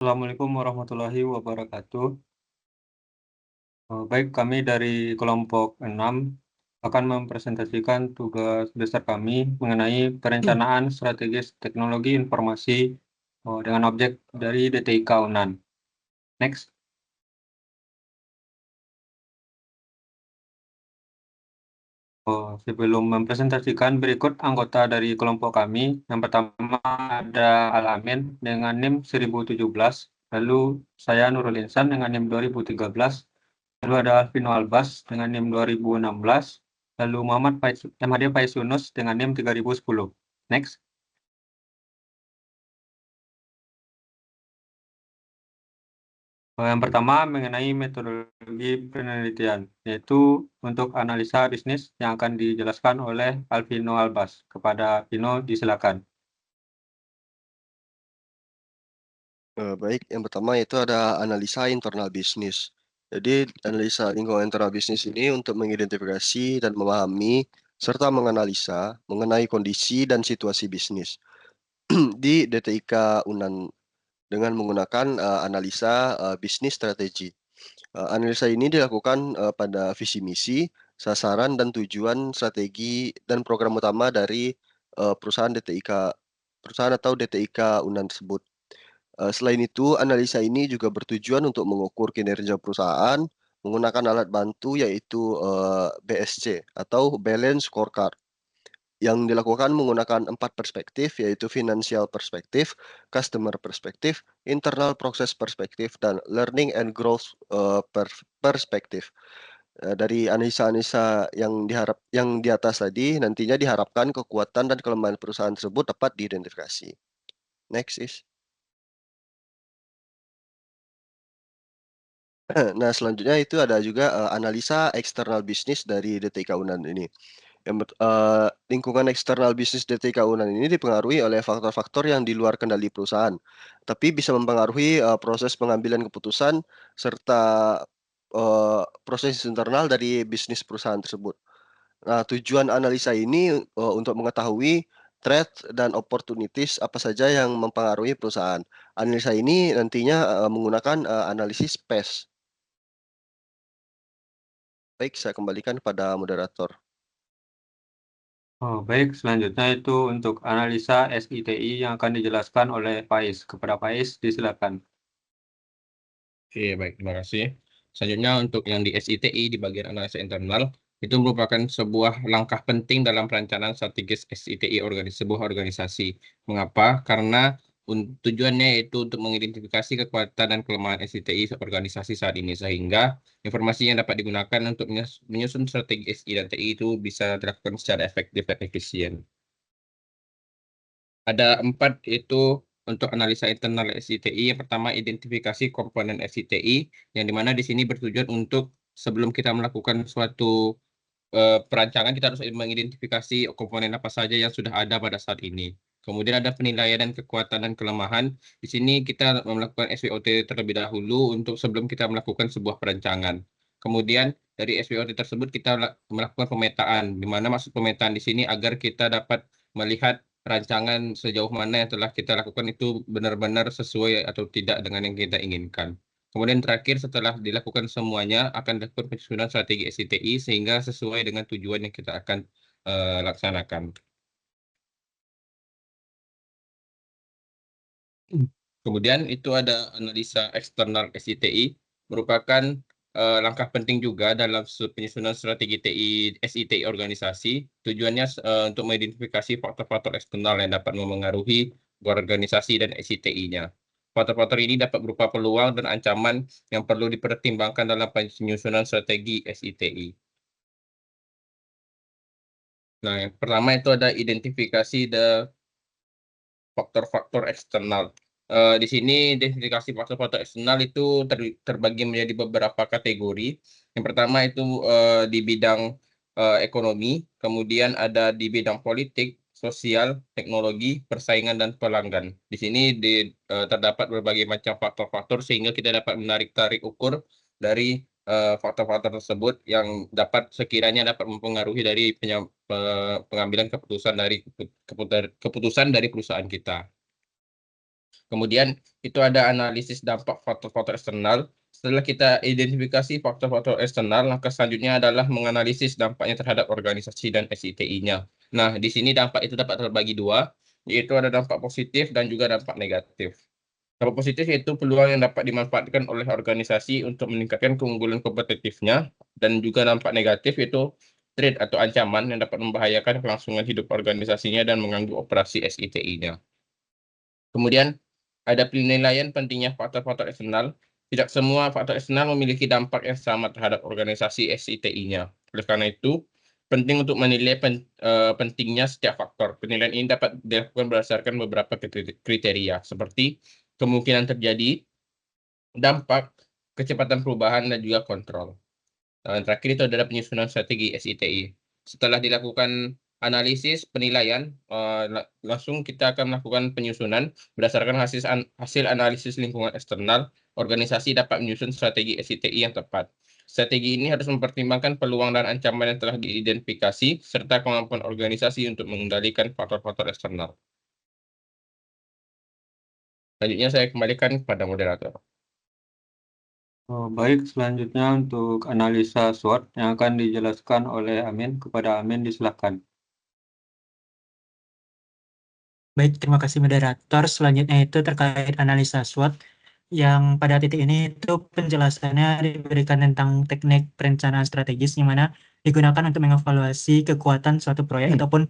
Assalamualaikum warahmatullahi wabarakatuh. Baik, kami dari kelompok 6 akan mempresentasikan tugas besar kami mengenai perencanaan strategis teknologi informasi dengan objek dari DTIK UNAN. Next. Sebelum mempresentasikan, berikut anggota dari kelompok kami. Yang pertama ada Al-Amin dengan NIM 1017, lalu saya Nurul Insan dengan NIM 2013, lalu ada Alvino Albas dengan NIM 2016, lalu MHD Faiz Yunus dengan NIM 3010. Next. Yang pertama mengenai metodologi penelitian, yaitu untuk analisa bisnis yang akan dijelaskan oleh Alvino Albas. Kepada Alvino, disilakan. Baik, yang pertama itu ada analisa internal bisnis. Jadi, analisa lingkungan internal bisnis ini untuk mengidentifikasi dan memahami serta menganalisa mengenai kondisi dan situasi bisnis di DTIK UNAN dengan menggunakan analisa bisnis strategi. Analisa ini dilakukan pada visi misi, sasaran dan tujuan strategi dan program utama dari perusahaan atau DTIK UNAN tersebut. Selain itu, analisa ini juga bertujuan untuk mengukur kinerja perusahaan menggunakan alat bantu yaitu BSC atau Balance Scorecard yang dilakukan menggunakan 4 perspektif yaitu financial perspektif, customer perspektif, internal process perspektif, dan learning and growth perspektif. Dari analisa-analisa yang di atas tadi nantinya diharapkan kekuatan dan kelemahan perusahaan tersebut dapat diidentifikasi. Next is. Nah, selanjutnya itu ada juga, analisa eksternal bisnis dari DTIK UNAN ini. Lingkungan eksternal bisnis DTIK UNAN ini dipengaruhi oleh faktor-faktor yang di luar kendali perusahaan, tapi bisa mempengaruhi, proses pengambilan keputusan serta, proses internal dari bisnis perusahaan tersebut. Nah, tujuan analisa ini, untuk mengetahui threat dan opportunities apa saja yang mempengaruhi perusahaan. Analisa ini nantinya, menggunakan, analisis PES. Baik, saya kembalikan kepada moderator. Baik, selanjutnya itu untuk analisa SITI yang akan dijelaskan oleh Faiz. Kepada Faiz, disilakan. Oke, baik, terima kasih. Selanjutnya untuk yang di SITI di bagian analisa internal, itu merupakan sebuah langkah penting dalam perencanaan strategis SITI sebuah organisasi. Mengapa? Karena tujuannya yaitu untuk mengidentifikasi kekuatan dan kelemahan SITI organisasi saat ini, sehingga informasi yang dapat digunakan untuk menyusun strategi SI dan TI itu bisa dilakukan secara efektif dan efisien. Ada 4 itu untuk analisa internal SITI. Yang pertama, identifikasi komponen SITI, yang dimana di sini bertujuan untuk sebelum kita melakukan suatu perancangan, kita harus mengidentifikasi komponen apa saja yang sudah ada pada saat ini. Kemudian ada penilaian dan kekuatan dan kelemahan. Di sini kita melakukan SWOT terlebih dahulu untuk sebelum kita melakukan sebuah perancangan. Kemudian dari SWOT tersebut kita melakukan pemetaan, di mana maksud pemetaan di sini agar kita dapat melihat rancangan sejauh mana yang telah kita lakukan itu benar-benar sesuai atau tidak dengan yang kita inginkan. Kemudian terakhir setelah dilakukan semuanya akan dilakukan penyusunan strategi SITI sehingga sesuai dengan tujuan yang kita akan laksanakan. Kemudian itu ada analisa eksternal SITI, merupakan langkah penting juga dalam penyusunan strategi SITI organisasi. Tujuannya untuk mengidentifikasi faktor-faktor eksternal yang dapat memengaruhi organisasi dan SITI-nya. Faktor-faktor ini dapat berupa peluang dan ancaman yang perlu dipertimbangkan dalam penyusunan strategi SITI. Nah, yang pertama itu ada identifikasi faktor-faktor eksternal. Di sini identifikasi faktor-faktor eksternal itu terbagi menjadi beberapa kategori. Yang pertama itu di bidang ekonomi, kemudian ada di bidang politik, sosial, teknologi, persaingan, dan pelanggan. Di sini terdapat berbagai macam faktor-faktor sehingga kita dapat menarik tarik ukur dari faktor-faktor tersebut yang sekiranya dapat mempengaruhi dari pengambilan keputusan dari perusahaan kita. Kemudian itu ada analisis dampak faktor-faktor eksternal. Setelah kita identifikasi faktor-faktor eksternal, langkah selanjutnya adalah menganalisis dampaknya terhadap organisasi dan SITI-nya. Nah, di sini dampak itu dapat terbagi dua, yaitu ada dampak positif dan juga dampak negatif. Dampak positif yaitu peluang yang dapat dimanfaatkan oleh organisasi untuk meningkatkan keunggulan kompetitifnya, dan juga dampak negatif yaitu threat atau ancaman yang dapat membahayakan kelangsungan hidup organisasinya dan mengganggu operasi SITI-nya. Kemudian ada penilaian pentingnya faktor-faktor eksternal. Tidak semua faktor eksternal memiliki dampak yang sama terhadap organisasi SITI-nya. Oleh karena itu, penting untuk menilai pentingnya setiap faktor. Penilaian ini dapat dilakukan berdasarkan beberapa kriteria, seperti kemungkinan terjadi, dampak, kecepatan perubahan, dan juga kontrol. Yang terakhir itu adalah penyusunan strategi SITI. Setelah dilakukan analisis penilaian, langsung kita akan melakukan penyusunan berdasarkan hasil analisis lingkungan eksternal. Organisasi dapat menyusun strategi SITI yang tepat. Strategi ini harus mempertimbangkan peluang dan ancaman yang telah diidentifikasi serta kemampuan organisasi untuk mengendalikan faktor-faktor eksternal. Selanjutnya saya kembalikan kepada moderator. Baik, selanjutnya untuk analisa SWOT yang akan dijelaskan oleh Amin. Kepada Amin disilahkan. Baik, terima kasih moderator. Selanjutnya itu terkait analisa SWOT yang pada titik ini itu penjelasannya diberikan tentang teknik perencanaan strategis yang mana digunakan untuk mengevaluasi kekuatan suatu proyek ataupun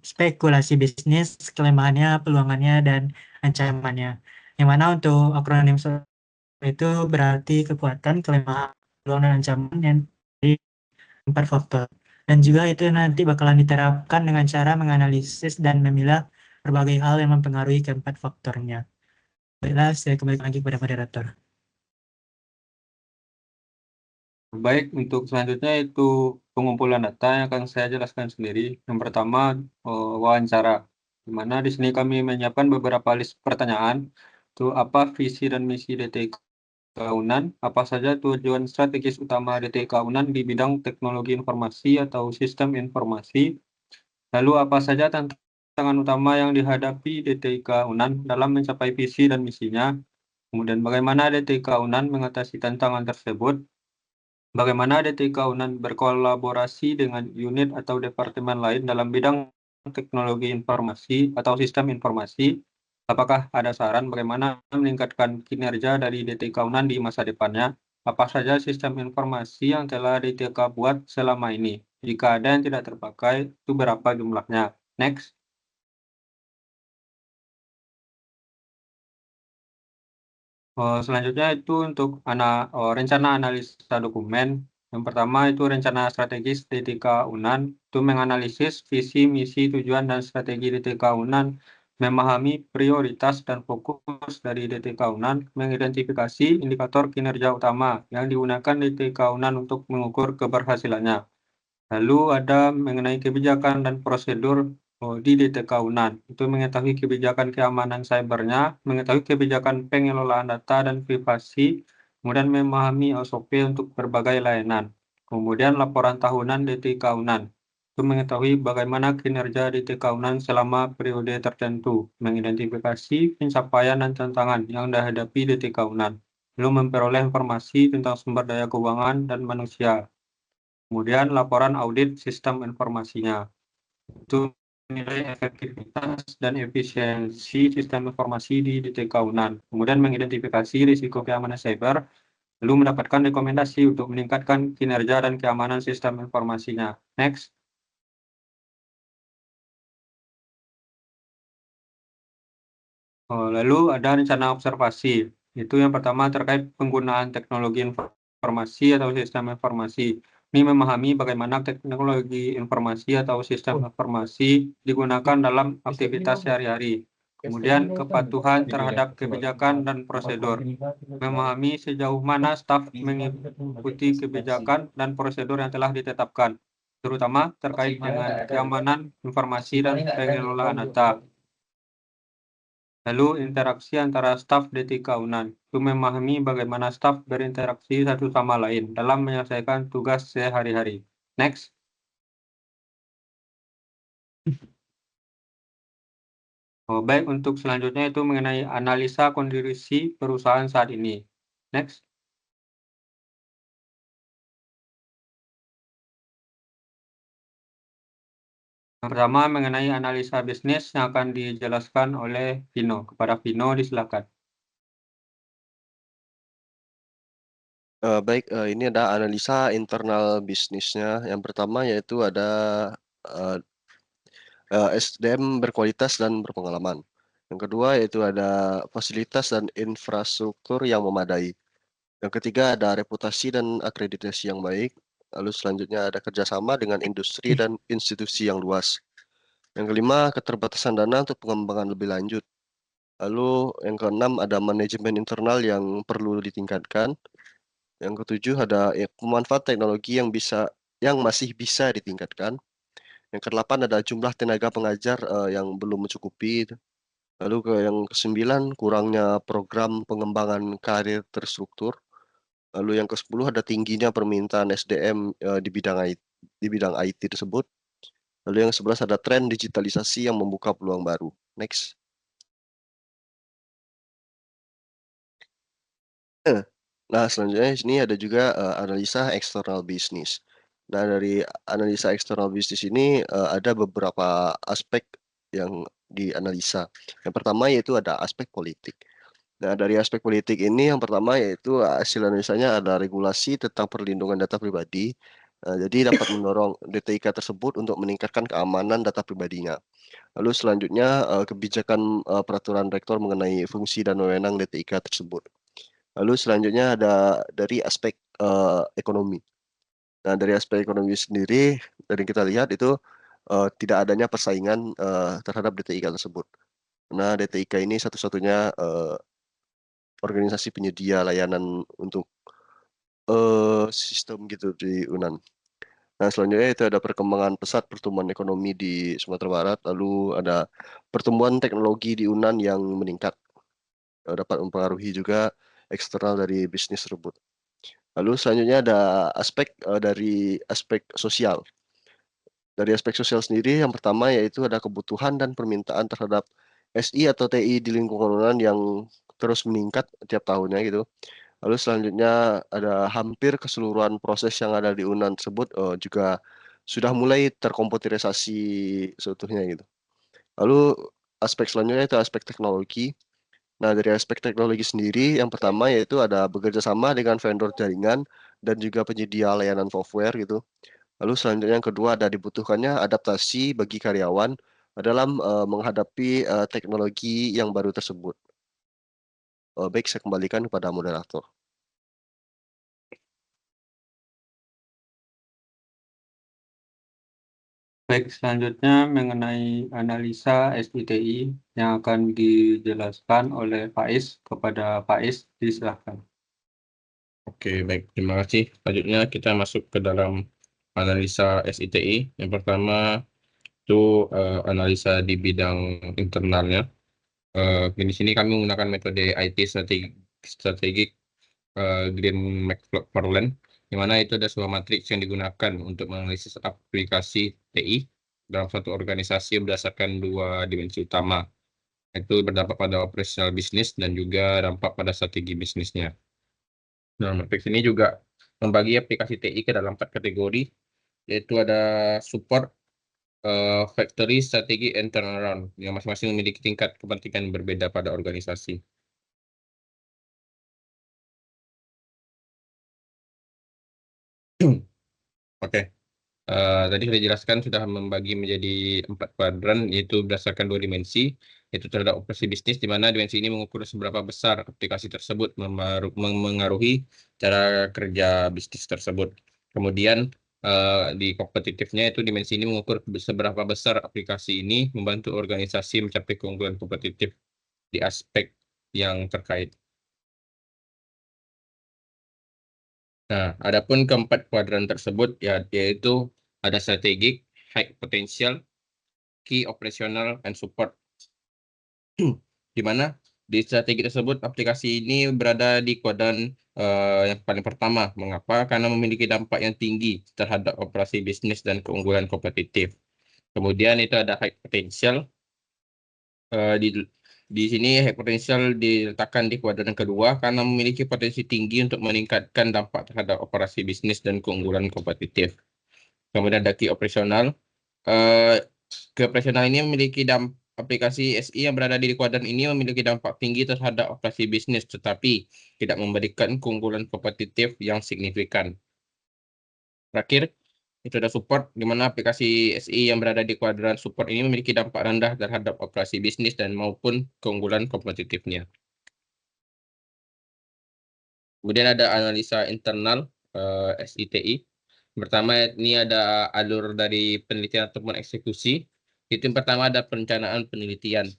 spekulasi bisnis, kelemahannya, peluangannya, dan ancamannya. Yang mana untuk akronim SWOT itu berarti kekuatan, kelemahan, peluang, dan ancaman yang dari 4 faktor. Dan juga itu nanti bakalan diterapkan dengan cara menganalisis dan memilah berbagai hal yang mempengaruhi keempat faktornya. Baiklah, saya kembali lagi kepada moderator. Baik, untuk selanjutnya itu pengumpulan data yang akan saya jelaskan sendiri. Yang pertama, wawancara. Di mana di sini kami menyiapkan beberapa list pertanyaan. Itu apa visi dan misi DTIK UNAN, apa saja tujuan strategis utama DTIK UNAN di bidang teknologi informasi atau sistem informasi. Lalu apa saja tantangan utama yang dihadapi DTIK UNAN dalam mencapai visi dan misinya. Kemudian bagaimana DTIK UNAN mengatasi tantangan tersebut. Bagaimana DTIK UNAN berkolaborasi dengan unit atau departemen lain dalam bidang teknologi informasi atau sistem informasi. Apakah ada saran bagaimana meningkatkan kinerja dari DTIK UNAN di masa depannya? Apa saja sistem informasi yang telah DTIK buat selama ini? Jika ada yang tidak terpakai, itu berapa jumlahnya? Next. Selanjutnya itu untuk rencana analisa dokumen. Yang pertama itu rencana strategis DTIK UNAN, itu menganalisis visi, misi, tujuan, dan strategi DTIK UNAN, memahami prioritas dan fokus dari DTIK UNAN, mengidentifikasi indikator kinerja utama yang digunakan DTIK UNAN untuk mengukur keberhasilannya. Lalu ada mengenai kebijakan dan prosedur di DTIK UNAN, itu mengetahui kebijakan keamanan cybernya, mengetahui kebijakan pengelolaan data dan privasi, kemudian memahami SOP untuk berbagai layanan. Kemudian laporan tahunan DTIK UNAN, itu mengetahui bagaimana kinerja DTIK UNAN selama periode tertentu, mengidentifikasi pencapaian dan tantangan yang dihadapi DTIK UNAN, belum memperoleh informasi tentang sumber daya keuangan dan manusia. Kemudian laporan audit sistem informasinya. Itu menilai efektivitas dan efisiensi sistem informasi di DTIK UNAN. Kemudian mengidentifikasi risiko keamanan cyber, lalu mendapatkan rekomendasi untuk meningkatkan kinerja dan keamanan sistem informasinya. Next. Lalu ada rencana observasi. Itu yang pertama terkait penggunaan teknologi informasi atau sistem informasi. Ini memahami bagaimana teknologi informasi atau sistem informasi digunakan dalam aktivitas sehari-hari. Kemudian kepatuhan terhadap kebijakan dan prosedur. Memahami sejauh mana staf mengikuti kebijakan dan prosedur yang telah ditetapkan, terutama terkait dengan keamanan informasi dan pengelolaan data. Lalu interaksi antara staf DTIK UNAN, itu memahami bagaimana staf berinteraksi satu sama lain dalam menyelesaikan tugas sehari-hari. Next. Oh, baik, untuk selanjutnya itu mengenai analisa kondisi perusahaan saat ini. Next. Yang pertama mengenai analisa bisnis yang akan dijelaskan oleh Vino. Kepada Vino disilakan. Baik, ini ada analisa internal bisnisnya. Yang pertama yaitu ada SDM berkualitas dan berpengalaman. Yang kedua yaitu ada fasilitas dan infrastruktur yang memadai. Yang ketiga ada reputasi dan akreditasi yang baik. Lalu selanjutnya ada kerjasama dengan industri dan institusi yang luas. Yang kelima, keterbatasan dana untuk pengembangan lebih lanjut. Lalu yang keenam ada manajemen internal yang perlu ditingkatkan. Yang ketujuh ada pemanfaat teknologi yang masih bisa ditingkatkan. Yang kedelapan ada jumlah tenaga pengajar yang belum mencukupi. Lalu yang kesembilan kurangnya program pengembangan karir terstruktur. Lalu yang ke-10 ada tingginya permintaan SDM di bidang IT tersebut. Lalu yang 11 ada tren digitalisasi yang membuka peluang baru. Next. Nah, selanjutnya di sini ada juga analisa eksternal bisnis. Nah, dari analisa eksternal bisnis ini ada beberapa aspek yang dianalisa. Yang pertama yaitu ada aspek politik. Nah, dari aspek politik ini yang pertama yaitu hasil analisanya ada regulasi tentang perlindungan data pribadi. Jadi dapat mendorong DTIK tersebut untuk meningkatkan keamanan data pribadinya. Lalu selanjutnya kebijakan peraturan rektor mengenai fungsi dan wewenang DTIK tersebut. Lalu selanjutnya ada dari aspek ekonomi. Nah, dari aspek ekonomi sendiri dari kita lihat itu tidak adanya persaingan terhadap DTIK tersebut. Nah, DTIK ini satu-satunya organisasi penyedia layanan untuk sistem gitu di UNAN. Nah, selanjutnya itu ada perkembangan pesat pertumbuhan ekonomi di Sumatera Barat, lalu ada pertumbuhan teknologi di UNAN yang meningkat, dapat mempengaruhi juga eksternal dari bisnis tersebut. Lalu selanjutnya ada aspek dari aspek sosial. Dari aspek sosial sendiri, yang pertama yaitu ada kebutuhan dan permintaan terhadap SI atau TI di lingkungan UNAN yang terus meningkat tiap tahunnya gitu. Lalu selanjutnya ada hampir keseluruhan proses yang ada di UNAN tersebut juga sudah mulai terkomputerisasi seutuhnya gitu. Lalu aspek selanjutnya itu aspek teknologi. Nah, dari aspek teknologi sendiri, yang pertama yaitu ada bekerja sama dengan vendor jaringan dan juga penyedia layanan software gitu. Lalu selanjutnya yang kedua ada dibutuhkannya adaptasi bagi karyawan dalam menghadapi teknologi yang baru tersebut. Baik, saya kembalikan kepada moderator. Baik, selanjutnya mengenai analisa SITI yang akan dijelaskan oleh Faiz. Kepada Faiz disilakan. Oke, baik. Terima kasih. Selanjutnya kita masuk ke dalam analisa SITI. Yang pertama itu analisa di bidang internalnya. Di sini kami menggunakan metode IT strategik Green McFarlane, di mana itu ada sebuah matriks yang digunakan untuk menganalisis aplikasi TI dalam suatu organisasi berdasarkan dua dimensi utama, yaitu berdampak pada operasional bisnis dan juga dampak pada strategi bisnisnya. Nah, matriks ini juga membagi aplikasi TI ke dalam 4 kategori, yaitu ada support, factory, strategi, and turnaround, yang masing-masing memiliki tingkat kepentingan berbeda pada organisasi. Oke. Tadi sudah dijelaskan sudah membagi menjadi 4 kuadran, yaitu berdasarkan 2 dimensi, yaitu terhadap operasi bisnis, di mana dimensi ini mengukur seberapa besar aplikasi tersebut mengaruhi cara kerja bisnis tersebut. Kemudian di kompetitifnya itu dimensi ini mengukur seberapa besar aplikasi ini membantu organisasi mencapai keunggulan kompetitif di aspek yang terkait. Nah, adapun keempat kuadran tersebut yaitu ada strategik, high potential, key operational, and support. Di mana di strategi tersebut aplikasi ini berada di kuadran yang paling pertama. Mengapa? Karena memiliki dampak yang tinggi terhadap operasi bisnis dan keunggulan kompetitif. Kemudian itu ada high potential, Di sini high potential diletakkan di kuadran kedua karena memiliki potensi tinggi untuk meningkatkan dampak terhadap operasi bisnis dan keunggulan kompetitif. Kemudian ada key operasional. Key operasional ini memiliki aplikasi SI yang berada di kuadran ini memiliki dampak tinggi terhadap operasi bisnis, tetapi tidak memberikan keunggulan kompetitif yang signifikan. Terakhir, itu ada support, di mana aplikasi SI yang berada di kuadran support ini memiliki dampak rendah terhadap operasi bisnis dan maupun keunggulan kompetitifnya. Kemudian ada analisa internal SITI. Pertama, ini ada alur dari penelitian ataupun eksekusi. Itu yang pertama ada perencanaan penelitian.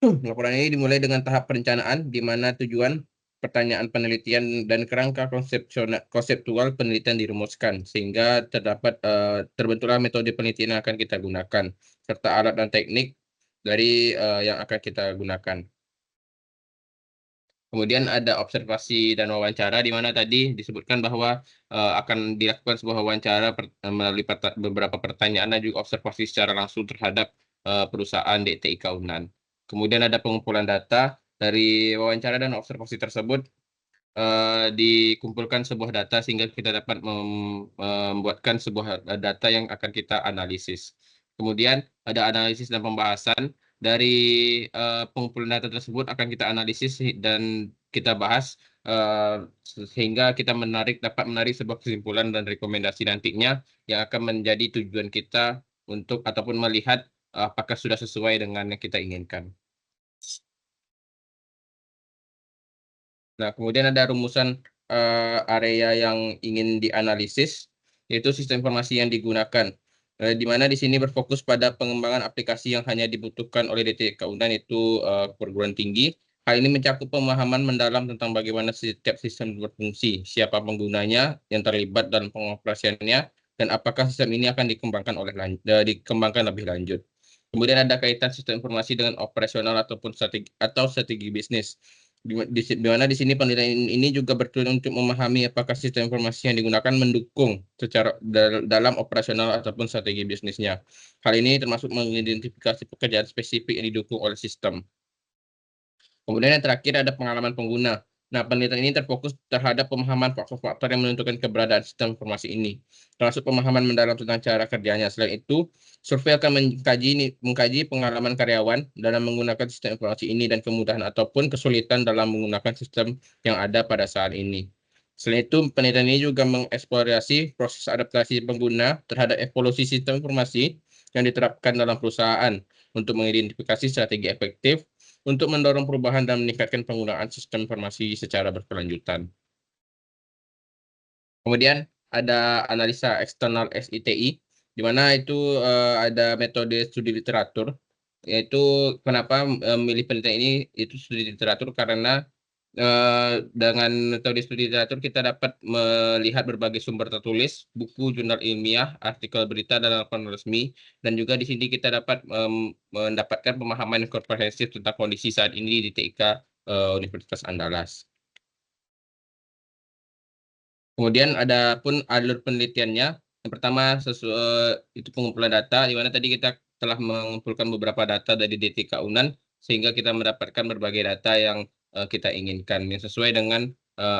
Laporan ini dimulai dengan tahap perencanaan, di mana tujuan pertanyaan penelitian dan kerangka konseptual penelitian dirumuskan, sehingga terbentuklah metode penelitian yang akan kita gunakan, serta alat dan teknik dari yang akan kita gunakan. Kemudian ada observasi dan wawancara, di mana tadi disebutkan bahwa akan dilakukan sebuah wawancara melalui beberapa pertanyaan dan juga observasi secara langsung terhadap perusahaan DTIK UNAN. Kemudian ada pengumpulan data. Dari wawancara dan observasi tersebut dikumpulkan sebuah data sehingga kita dapat membuatkan sebuah data yang akan kita analisis. Kemudian ada analisis dan pembahasan. Dari pengumpulan data tersebut akan kita analisis dan kita bahas sehingga kita dapat menarik sebuah kesimpulan dan rekomendasi nantinya yang akan menjadi tujuan kita untuk ataupun melihat apakah sudah sesuai dengan yang kita inginkan. Nah, kemudian ada rumusan area yang ingin dianalisis, yaitu sistem informasi yang digunakan. Di mana di sini berfokus pada pengembangan aplikasi yang hanya dibutuhkan oleh DTIK UNAN, yaitu perguruan tinggi. Hal ini mencakup pemahaman mendalam tentang bagaimana setiap sistem berfungsi, siapa penggunanya yang terlibat dalam pengoperasiannya, dan apakah sistem ini akan dikembangkan lebih lanjut. Kemudian ada kaitan sistem informasi dengan operasional ataupun strategi bisnis. Di mana di sini penelitian ini juga bertujuan untuk memahami apakah sistem informasi yang digunakan mendukung secara dalam operasional ataupun strategi bisnisnya. Hal ini termasuk mengidentifikasi pekerjaan spesifik yang didukung oleh sistem. Kemudian yang terakhir ada pengalaman pengguna. Nah, penelitian ini terfokus terhadap pemahaman faktor-faktor yang menentukan keberadaan sistem informasi ini, termasuk pemahaman mendalam tentang cara kerjanya. Selain itu, survei akan mengkaji pengalaman karyawan dalam menggunakan sistem informasi ini dan kemudahan ataupun kesulitan dalam menggunakan sistem yang ada pada saat ini. Selain itu, penelitian ini juga mengeksplorasi proses adaptasi pengguna terhadap evolusi sistem informasi yang diterapkan dalam perusahaan untuk mengidentifikasi strategi efektif untuk mendorong perubahan dan meningkatkan penggunaan sistem informasi secara berkelanjutan. Kemudian ada analisa eksternal SITI, di mana itu ada metode studi literatur, yaitu kenapa memilih penelitian ini itu studi literatur karena dengan metode studi literatur kita dapat melihat berbagai sumber tertulis, buku, jurnal ilmiah, artikel berita dan laporan resmi, dan juga di sini kita dapat mendapatkan pemahaman yang komprehensif tentang kondisi saat ini di TIK Universitas Andalas. Kemudian ada pun alur penelitiannya. Yang pertama itu pengumpulan data, di mana tadi kita telah mengumpulkan beberapa data dari DTIK UNAN sehingga kita mendapatkan berbagai data yang kita inginkan yang sesuai dengan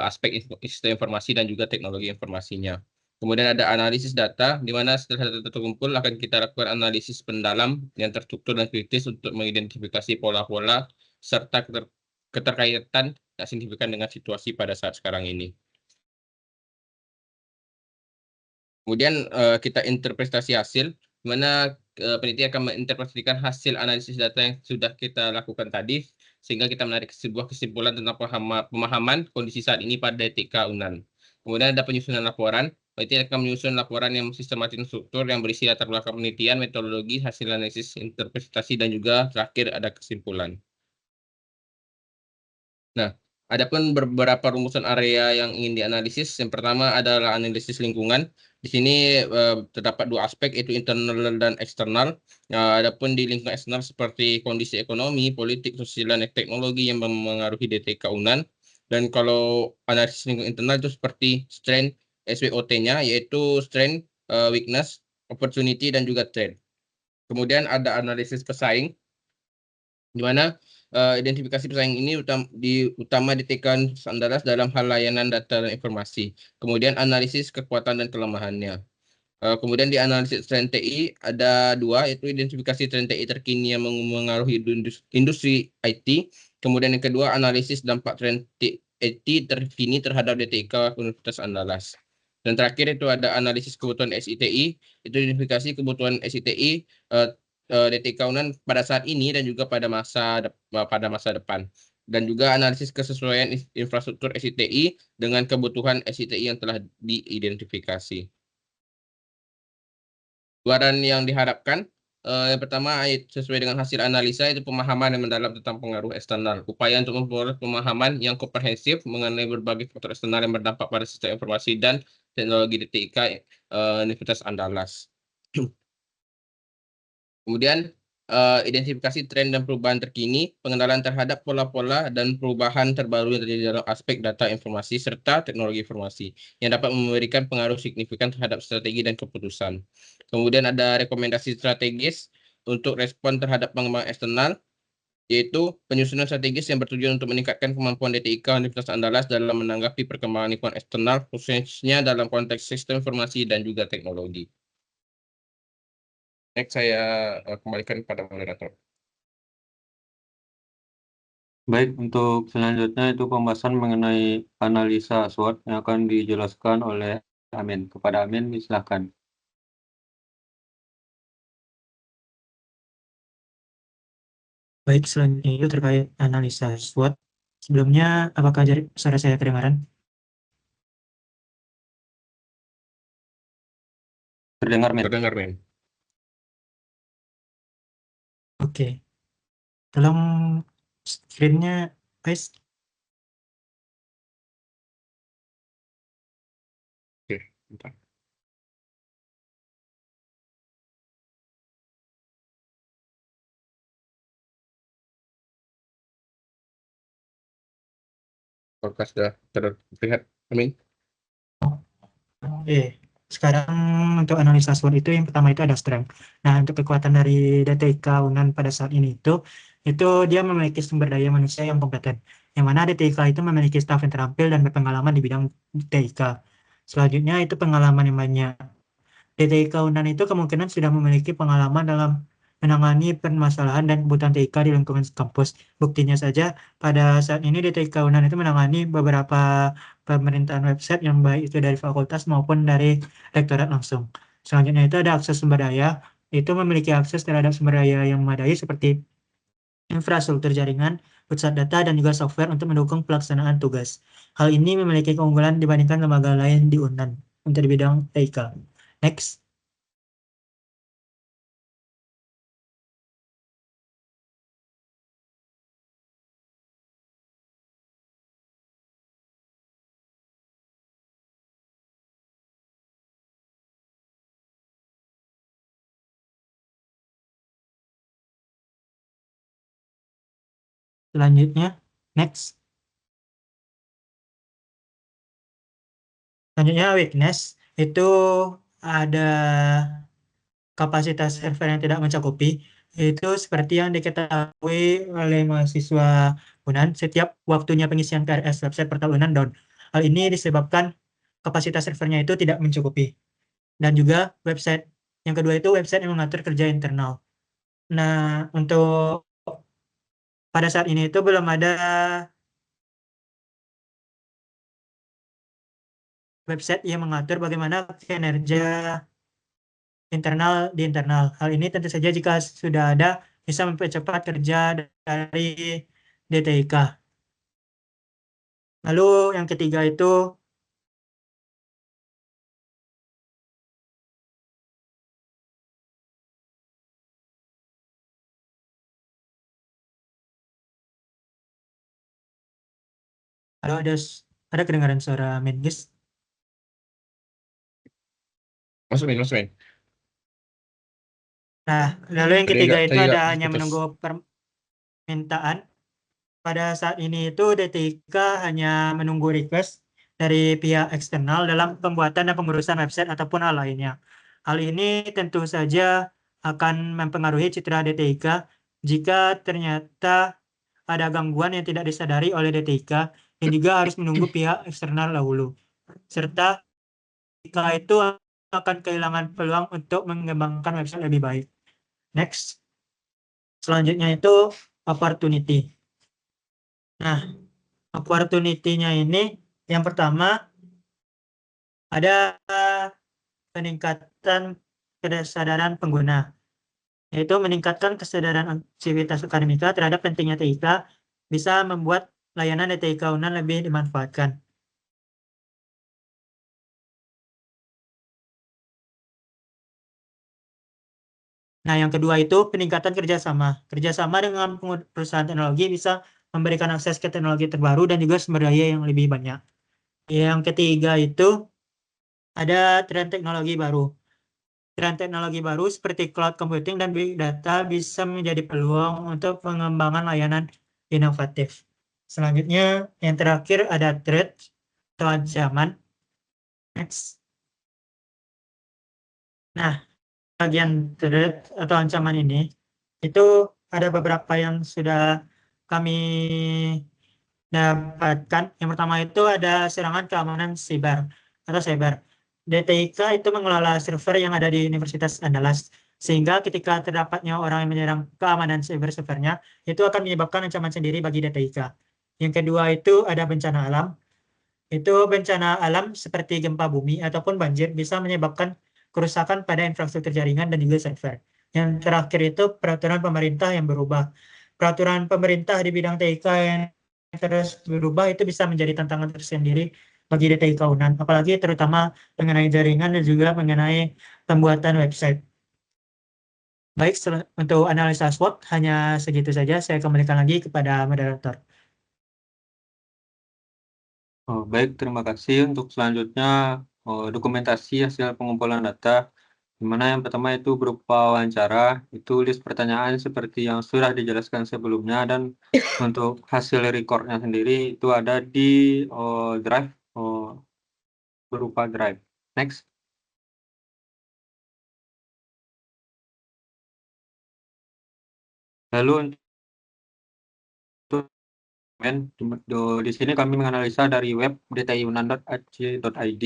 aspek sistem informasi dan juga teknologi informasinya. Kemudian ada analisis data, di mana setelah data terkumpul akan kita lakukan analisis pendalam yang terstruktur dan kritis untuk mengidentifikasi pola-pola serta keterkaitan yang signifikan dengan situasi pada saat sekarang ini. Kemudian kita interpretasi hasil, di mana peneliti akan menginterpretasikan hasil analisis data yang sudah kita lakukan tadi, sehingga kita menarik sebuah kesimpulan tentang pemahaman kondisi saat ini pada DTIK UNAN. Kemudian ada penyusunan laporan, peneliti akan menyusun laporan yang sistematis struktur yang berisi latar belakang penelitian, metodologi, hasil analisis, interpretasi, dan juga terakhir ada kesimpulan. Nah, adapun beberapa rumusan area yang ingin dianalisis. Yang pertama adalah analisis lingkungan. Di sini terdapat dua aspek, yaitu internal dan eksternal. Adapun di lingkungan eksternal seperti kondisi ekonomi, politik, sosial, dan teknologi yang mempengaruhi DTIK UNAN. Dan kalau analisis lingkungan internal itu seperti strength SWOT-nya, yaitu strength, weakness, opportunity, dan juga threat. Kemudian ada analisis pesaing. di mana identifikasi pesaing ini utama ditekan Andalas dalam hal layanan data dan informasi. Kemudian analisis kekuatan dan kelemahannya. Kemudian di analisis tren TI ada dua, yaitu identifikasi tren TI terkini yang mengaruhi industri IT. Kemudian yang kedua, analisis dampak tren IT terkini terhadap DTIK Universitas Andalas. Dan terakhir itu ada analisis kebutuhan SITI, itu identifikasi kebutuhan SITI DTIK UNAN pada saat ini dan juga pada masa depan. Dan juga analisis kesesuaian infrastruktur SITI dengan kebutuhan SITI yang telah diidentifikasi. Gambaran yang diharapkan, yang pertama sesuai dengan hasil analisa itu pemahaman yang mendalam tentang pengaruh eksternal. Upaya untuk memperoleh pemahaman yang komprehensif mengenai berbagai faktor eksternal yang berdampak pada sistem informasi dan teknologi DTIK Universitas Andalas. Kemudian identifikasi tren dan perubahan terkini, pengenalan terhadap pola-pola dan perubahan terbaru yang terjadi dalam aspek data informasi serta teknologi informasi yang dapat memberikan pengaruh signifikan terhadap strategi dan keputusan. Kemudian ada rekomendasi strategis untuk respon terhadap pengembangan eksternal, yaitu penyusunan strategis yang bertujuan untuk meningkatkan kemampuan DTIK Universitas Andalas dalam menanggapi perkembangan lingkungan eksternal, khususnya dalam konteks sistem informasi dan juga teknologi. Next, saya kembalikan kepada moderator. Baik, untuk selanjutnya itu pembahasan mengenai analisa SWOT yang akan dijelaskan oleh Amin. Kepada Amin, silakan. Baik, selanjutnya itu terkait analisa SWOT. Sebelumnya, apakah suara saya kedengaran? Terdengar, Min. Terdengar, Men. Oke. Tolong screen-nya, guys. Oke, bentar. Apakah sudah terlihat, Amin? Sekarang untuk analisa SWOT itu yang pertama itu ada strength. Nah, untuk kekuatan dari DTIK UNAN pada saat ini itu dia memiliki sumber daya manusia yang kompeten. Yang mana DTIK itu memiliki staf yang terampil dan berpengalaman di bidang DTIK. Selanjutnya itu pengalaman yang banyak. DTIK UNAN itu kemungkinan sudah memiliki pengalaman dalam menangani permasalahan dan kebutuhan TIK di lingkungan kampus. Buktinya saja, pada saat ini DTIK UNAN itu menangani beberapa pemerintahan website yang baik itu dari fakultas maupun dari rektorat langsung. Selanjutnya itu ada akses sumber daya, itu memiliki akses terhadap sumber daya yang memadai seperti infrastruktur jaringan, pusat data, dan juga software untuk mendukung pelaksanaan tugas. Hal ini memiliki keunggulan dibandingkan lembaga lain di UNAN untuk di bidang TIK. Next. Selanjutnya, next. Selanjutnya, weakness itu ada kapasitas server yang tidak mencukupi. Itu seperti yang diketahui oleh mahasiswa UNAN, setiap waktunya pengisian KRS website pertahunan down. Hal ini disebabkan kapasitas servernya itu tidak mencukupi. Dan juga website yang kedua itu website yang mengatur kerja internal. Nah, untuk pada saat ini itu belum ada website yang mengatur bagaimana kinerja internal di internal. Hal ini tentu saja jika sudah ada bisa mempercepat kerja dari DTIK. Lalu yang ketiga itu ada kedengaran suara Mengis. Masuk, Men. Nah, lalu yang ketiga itu Tadi ada nggak hanya putus. menunggu permintaan. Pada saat ini itu DTIK hanya menunggu request dari pihak eksternal dalam pembuatan dan pengurusan website ataupun hal lainnya. Hal ini tentu saja akan mempengaruhi citra DTIK jika ternyata ada gangguan yang tidak disadari oleh DTIK dan juga harus menunggu pihak eksternal dahulu. Serta DTIK itu akan kehilangan peluang untuk mengembangkan website lebih baik. Next. Selanjutnya itu opportunity. Nah, opportunity-nya ini yang pertama ada peningkatan kesadaran pengguna, yaitu meningkatkan kesadaran aktivitas akademika terhadap pentingnya TIK bisa membuat layanan TIK UNAN lebih dimanfaatkan. Nah, yang kedua itu peningkatan kerjasama. Kerjasama dengan perusahaan teknologi bisa memberikan akses ke teknologi terbaru dan juga sumber daya yang lebih banyak. Yang ketiga itu ada tren teknologi baru. Tren teknologi baru seperti cloud computing dan big data bisa menjadi peluang untuk pengembangan layanan inovatif. Selanjutnya, yang terakhir ada threat atau ancaman. Next. Nah, bagian threat atau ancaman ini itu ada beberapa yang sudah kami dapatkan. Yang pertama itu ada serangan keamanan siber atau cyber. DTIK itu mengelola server yang ada di Universitas Andalas, sehingga ketika terdapatnya orang yang menyerang keamanan servernya, itu akan menyebabkan ancaman sendiri bagi DTIK. Yang kedua itu ada bencana alam. Itu bencana alam seperti gempa bumi ataupun banjir bisa menyebabkan kerusakan pada infrastruktur jaringan dan juga server. Yang terakhir itu peraturan pemerintah yang berubah. Peraturan pemerintah di bidang TIK yang terus berubah itu bisa menjadi tantangan tersendiri bagi DTIK UNAN, apalagi terutama mengenai jaringan dan juga mengenai pembuatan website. Baik, untuk analisa SWOT hanya segitu saja. Saya kembalikan lagi kepada moderator. Oh, baik, terima kasih. Untuk selanjutnya, dokumentasi hasil pengumpulan data, di mana yang pertama itu berupa wawancara, itu list pertanyaan seperti yang sudah dijelaskan sebelumnya, dan untuk hasil recordnya sendiri itu ada di Drive, berupa Drive. Next. Lalu untuk di sini kami menganalisa dari web dtiunan.ac.id,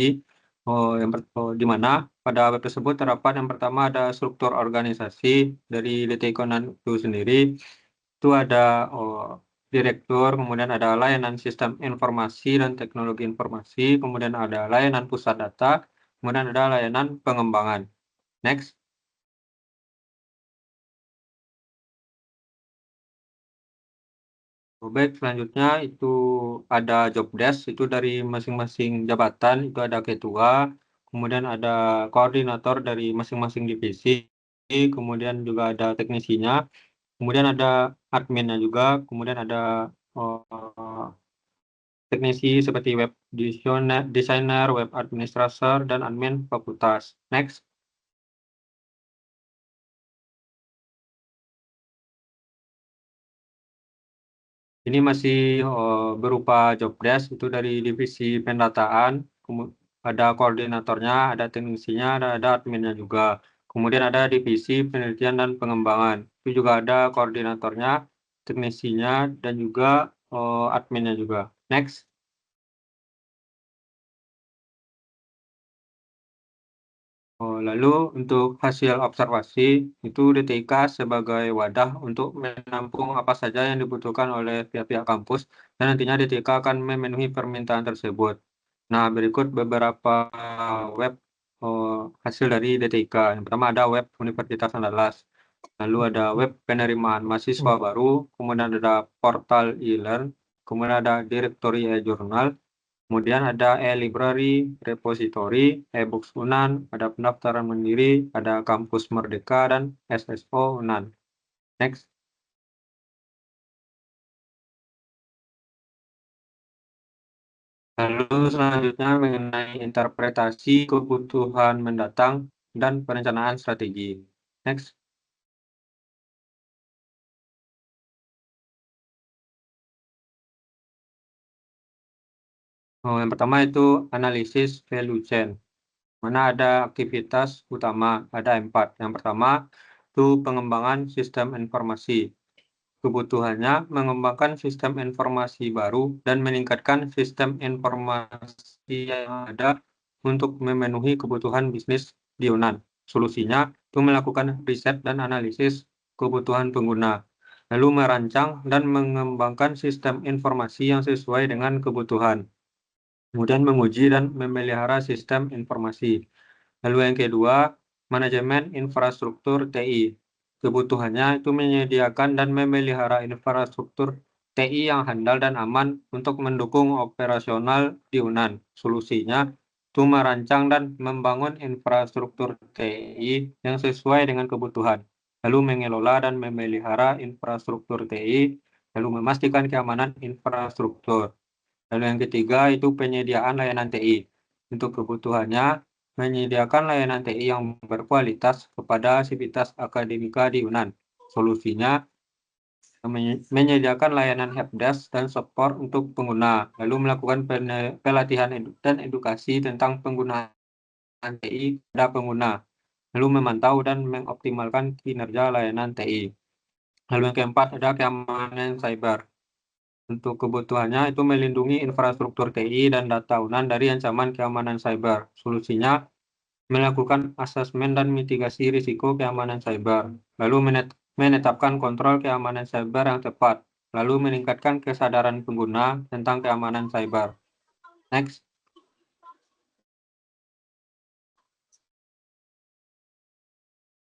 di mana pada web tersebut terdapat yang pertama ada struktur organisasi dari DTI UNAN itu sendiri. Itu ada direktur, kemudian ada layanan sistem informasi dan teknologi informasi, kemudian ada layanan pusat data, kemudian ada layanan pengembangan. Next. Baik, selanjutnya itu ada job desk, itu dari masing-masing jabatan, itu ada ketua, kemudian ada koordinator dari masing-masing divisi, kemudian juga ada teknisinya, kemudian ada adminnya juga, kemudian ada teknisi seperti web designer, web administrator, dan admin fakultas. Next. Ini masih berupa job desk, itu dari divisi pendataan, ada koordinatornya, ada teknisinya, ada adminnya juga. Kemudian ada divisi penelitian dan pengembangan, itu juga ada koordinatornya, teknisinya, dan juga adminnya juga. Next. Lalu untuk hasil observasi, itu DTIK sebagai wadah untuk menampung apa saja yang dibutuhkan oleh pihak-pihak kampus, dan nantinya DTIK akan memenuhi permintaan tersebut. Nah, berikut beberapa web hasil dari DTIK. Yang pertama ada web Universitas Andalas, lalu ada web penerimaan mahasiswa baru, kemudian ada portal e-learn, kemudian ada direktori e-jurnal, kemudian ada e-library, repository, e-books UNAN, ada pendaftaran mandiri, ada kampus Merdeka, dan SSO UNAN. Next. Lalu selanjutnya mengenai interpretasi kebutuhan mendatang dan perencanaan strategi. Next. Yang pertama itu analisis value chain, mana ada aktivitas utama, ada 4. Yang pertama itu pengembangan sistem informasi, Kebutuhannya mengembangkan sistem informasi baru dan meningkatkan sistem informasi yang ada untuk memenuhi kebutuhan bisnis di Yunan. Solusinya itu melakukan riset dan analisis kebutuhan pengguna, lalu merancang dan mengembangkan sistem informasi yang sesuai dengan kebutuhan, kemudian menguji dan memelihara sistem informasi. Lalu yang kedua, manajemen infrastruktur TI. Kebutuhannya itu menyediakan dan memelihara infrastruktur TI yang handal dan aman untuk mendukung operasional di Yunan. Solusinya itu merancang dan membangun infrastruktur TI yang sesuai dengan kebutuhan, lalu mengelola dan memelihara infrastruktur TI, lalu memastikan keamanan infrastruktur. Lalu yang ketiga itu penyediaan layanan TI. Untuk kebutuhannya menyediakan layanan TI yang berkualitas kepada sivitas akademika di Yunan. Solusinya menyediakan layanan helpdesk dan support untuk pengguna, lalu melakukan pelatihan dan edukasi tentang penggunaan TI pada pengguna, lalu memantau dan mengoptimalkan kinerja layanan TI. Lalu yang keempat ada keamanan cyber. Untuk kebutuhannya itu melindungi infrastruktur TI dan data Yunan dari ancaman keamanan cyber. Solusinya melakukan asesmen dan mitigasi risiko keamanan cyber, lalu menetapkan kontrol keamanan cyber yang tepat, lalu meningkatkan kesadaran pengguna tentang keamanan cyber. Next.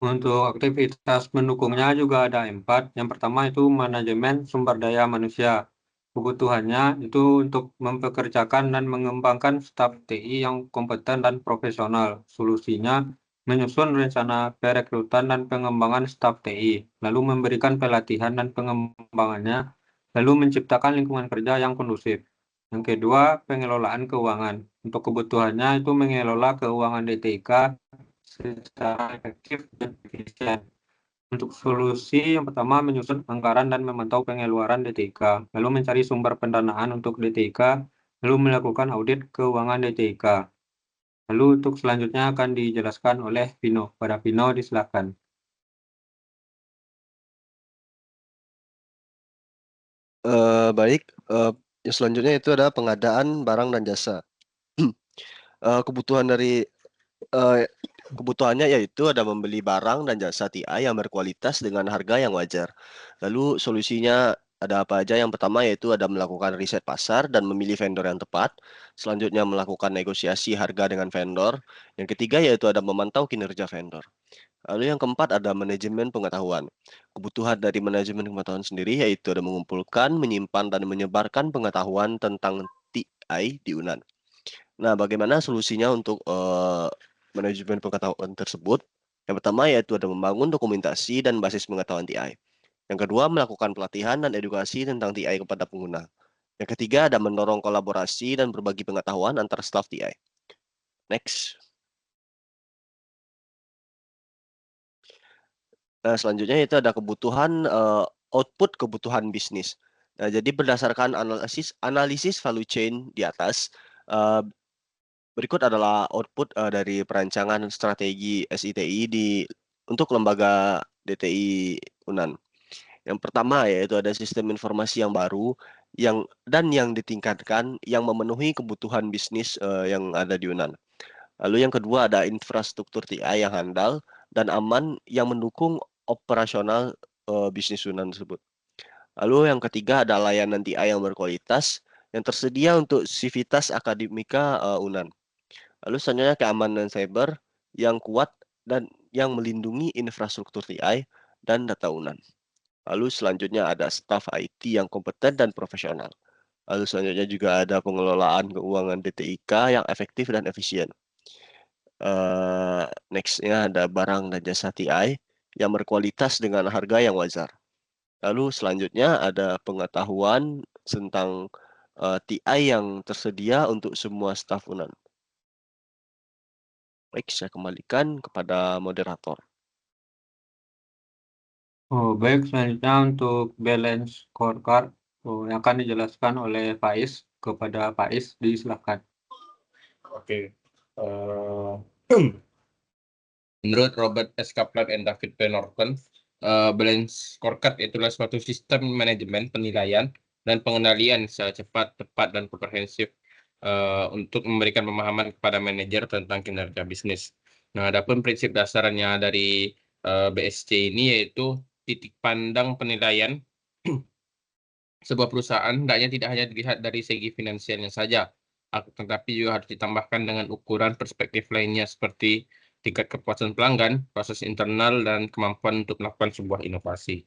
Untuk aktivitas mendukungnya juga ada 4. Yang pertama itu manajemen sumber daya manusia. Kebutuhannya itu untuk mempekerjakan dan mengembangkan staf TI yang kompeten dan profesional. Solusinya menyusun rencana perekrutan dan pengembangan staf TI, lalu memberikan pelatihan dan pengembangannya, lalu menciptakan lingkungan kerja yang kondusif. Yang kedua, pengelolaan keuangan. Untuk kebutuhannya itu mengelola keuangan DTIK secara efektif dan efisien. Untuk solusi yang pertama menyusun anggaran dan memantau pengeluaran DTIK, lalu mencari sumber pendanaan untuk DTIK, lalu melakukan audit keuangan DTIK. Lalu untuk selanjutnya akan dijelaskan oleh Vino. Pada Vino disilakan. Baik, yang selanjutnya itu ada pengadaan barang dan jasa. Kebutuhan dari kebutuhannya yaitu ada membeli barang dan jasa TI yang berkualitas dengan harga yang wajar. Lalu solusinya ada apa aja? Yang pertama yaitu ada melakukan riset pasar dan memilih vendor yang tepat. Selanjutnya melakukan negosiasi harga dengan vendor. Yang ketiga yaitu ada memantau kinerja vendor. Lalu yang keempat ada manajemen pengetahuan. Kebutuhan dari manajemen pengetahuan sendiri yaitu ada mengumpulkan, menyimpan, dan menyebarkan pengetahuan tentang TI di Yunan. Nah, bagaimana solusinya untuk manajemen pengetahuan tersebut? Yang pertama yaitu ada membangun dokumentasi dan basis pengetahuan TI. Yang kedua, melakukan pelatihan dan edukasi tentang TI kepada pengguna. Yang ketiga, ada mendorong kolaborasi dan berbagi pengetahuan antar staf TI. Next. Nah, selanjutnya itu ada kebutuhan output kebutuhan bisnis. Nah, jadi berdasarkan analisis value chain di atas, berikut adalah output dari perancangan strategi SITI untuk lembaga DTI Unan. Yang pertama yaitu ada sistem informasi yang baru yang ditingkatkan yang memenuhi kebutuhan bisnis yang ada di Yunan. Lalu yang kedua ada infrastruktur TI yang handal dan aman yang mendukung operasional bisnis Yunan tersebut. Lalu yang ketiga ada layanan TI yang berkualitas yang tersedia untuk sivitas akademika Unan. Lalu selanjutnya keamanan cyber yang kuat dan yang melindungi infrastruktur TI dan data Unan. Lalu selanjutnya ada staf IT yang kompeten dan profesional. Lalu selanjutnya juga ada pengelolaan keuangan DTIK yang efektif dan efisien. Next-nya ada barang dan jasa TI yang berkualitas dengan harga yang wajar. Lalu selanjutnya ada pengetahuan tentang TI yang tersedia untuk semua staf Unan. Baik, saya kembalikan kepada moderator. Oh, baik, selanjutnya untuk balance scorecard yang akan dijelaskan oleh Faiz. Kepada Faiz, disilakan. Oke. Menurut Robert S. Kaplan dan David P. Norton, balance scorecard, itulah suatu sistem manajemen penilaian dan pengendalian secara cepat, tepat, dan komprehensif untuk memberikan pemahaman kepada manajer tentang kinerja bisnis. Nah, adapun prinsip dasarnya dari BSC ini yaitu titik pandang penilaian sebuah perusahaan hendaknya tidak hanya dilihat dari segi finansialnya saja, tetapi juga harus ditambahkan dengan ukuran perspektif lainnya seperti tingkat kepuasan pelanggan, proses internal, dan kemampuan untuk melakukan sebuah inovasi.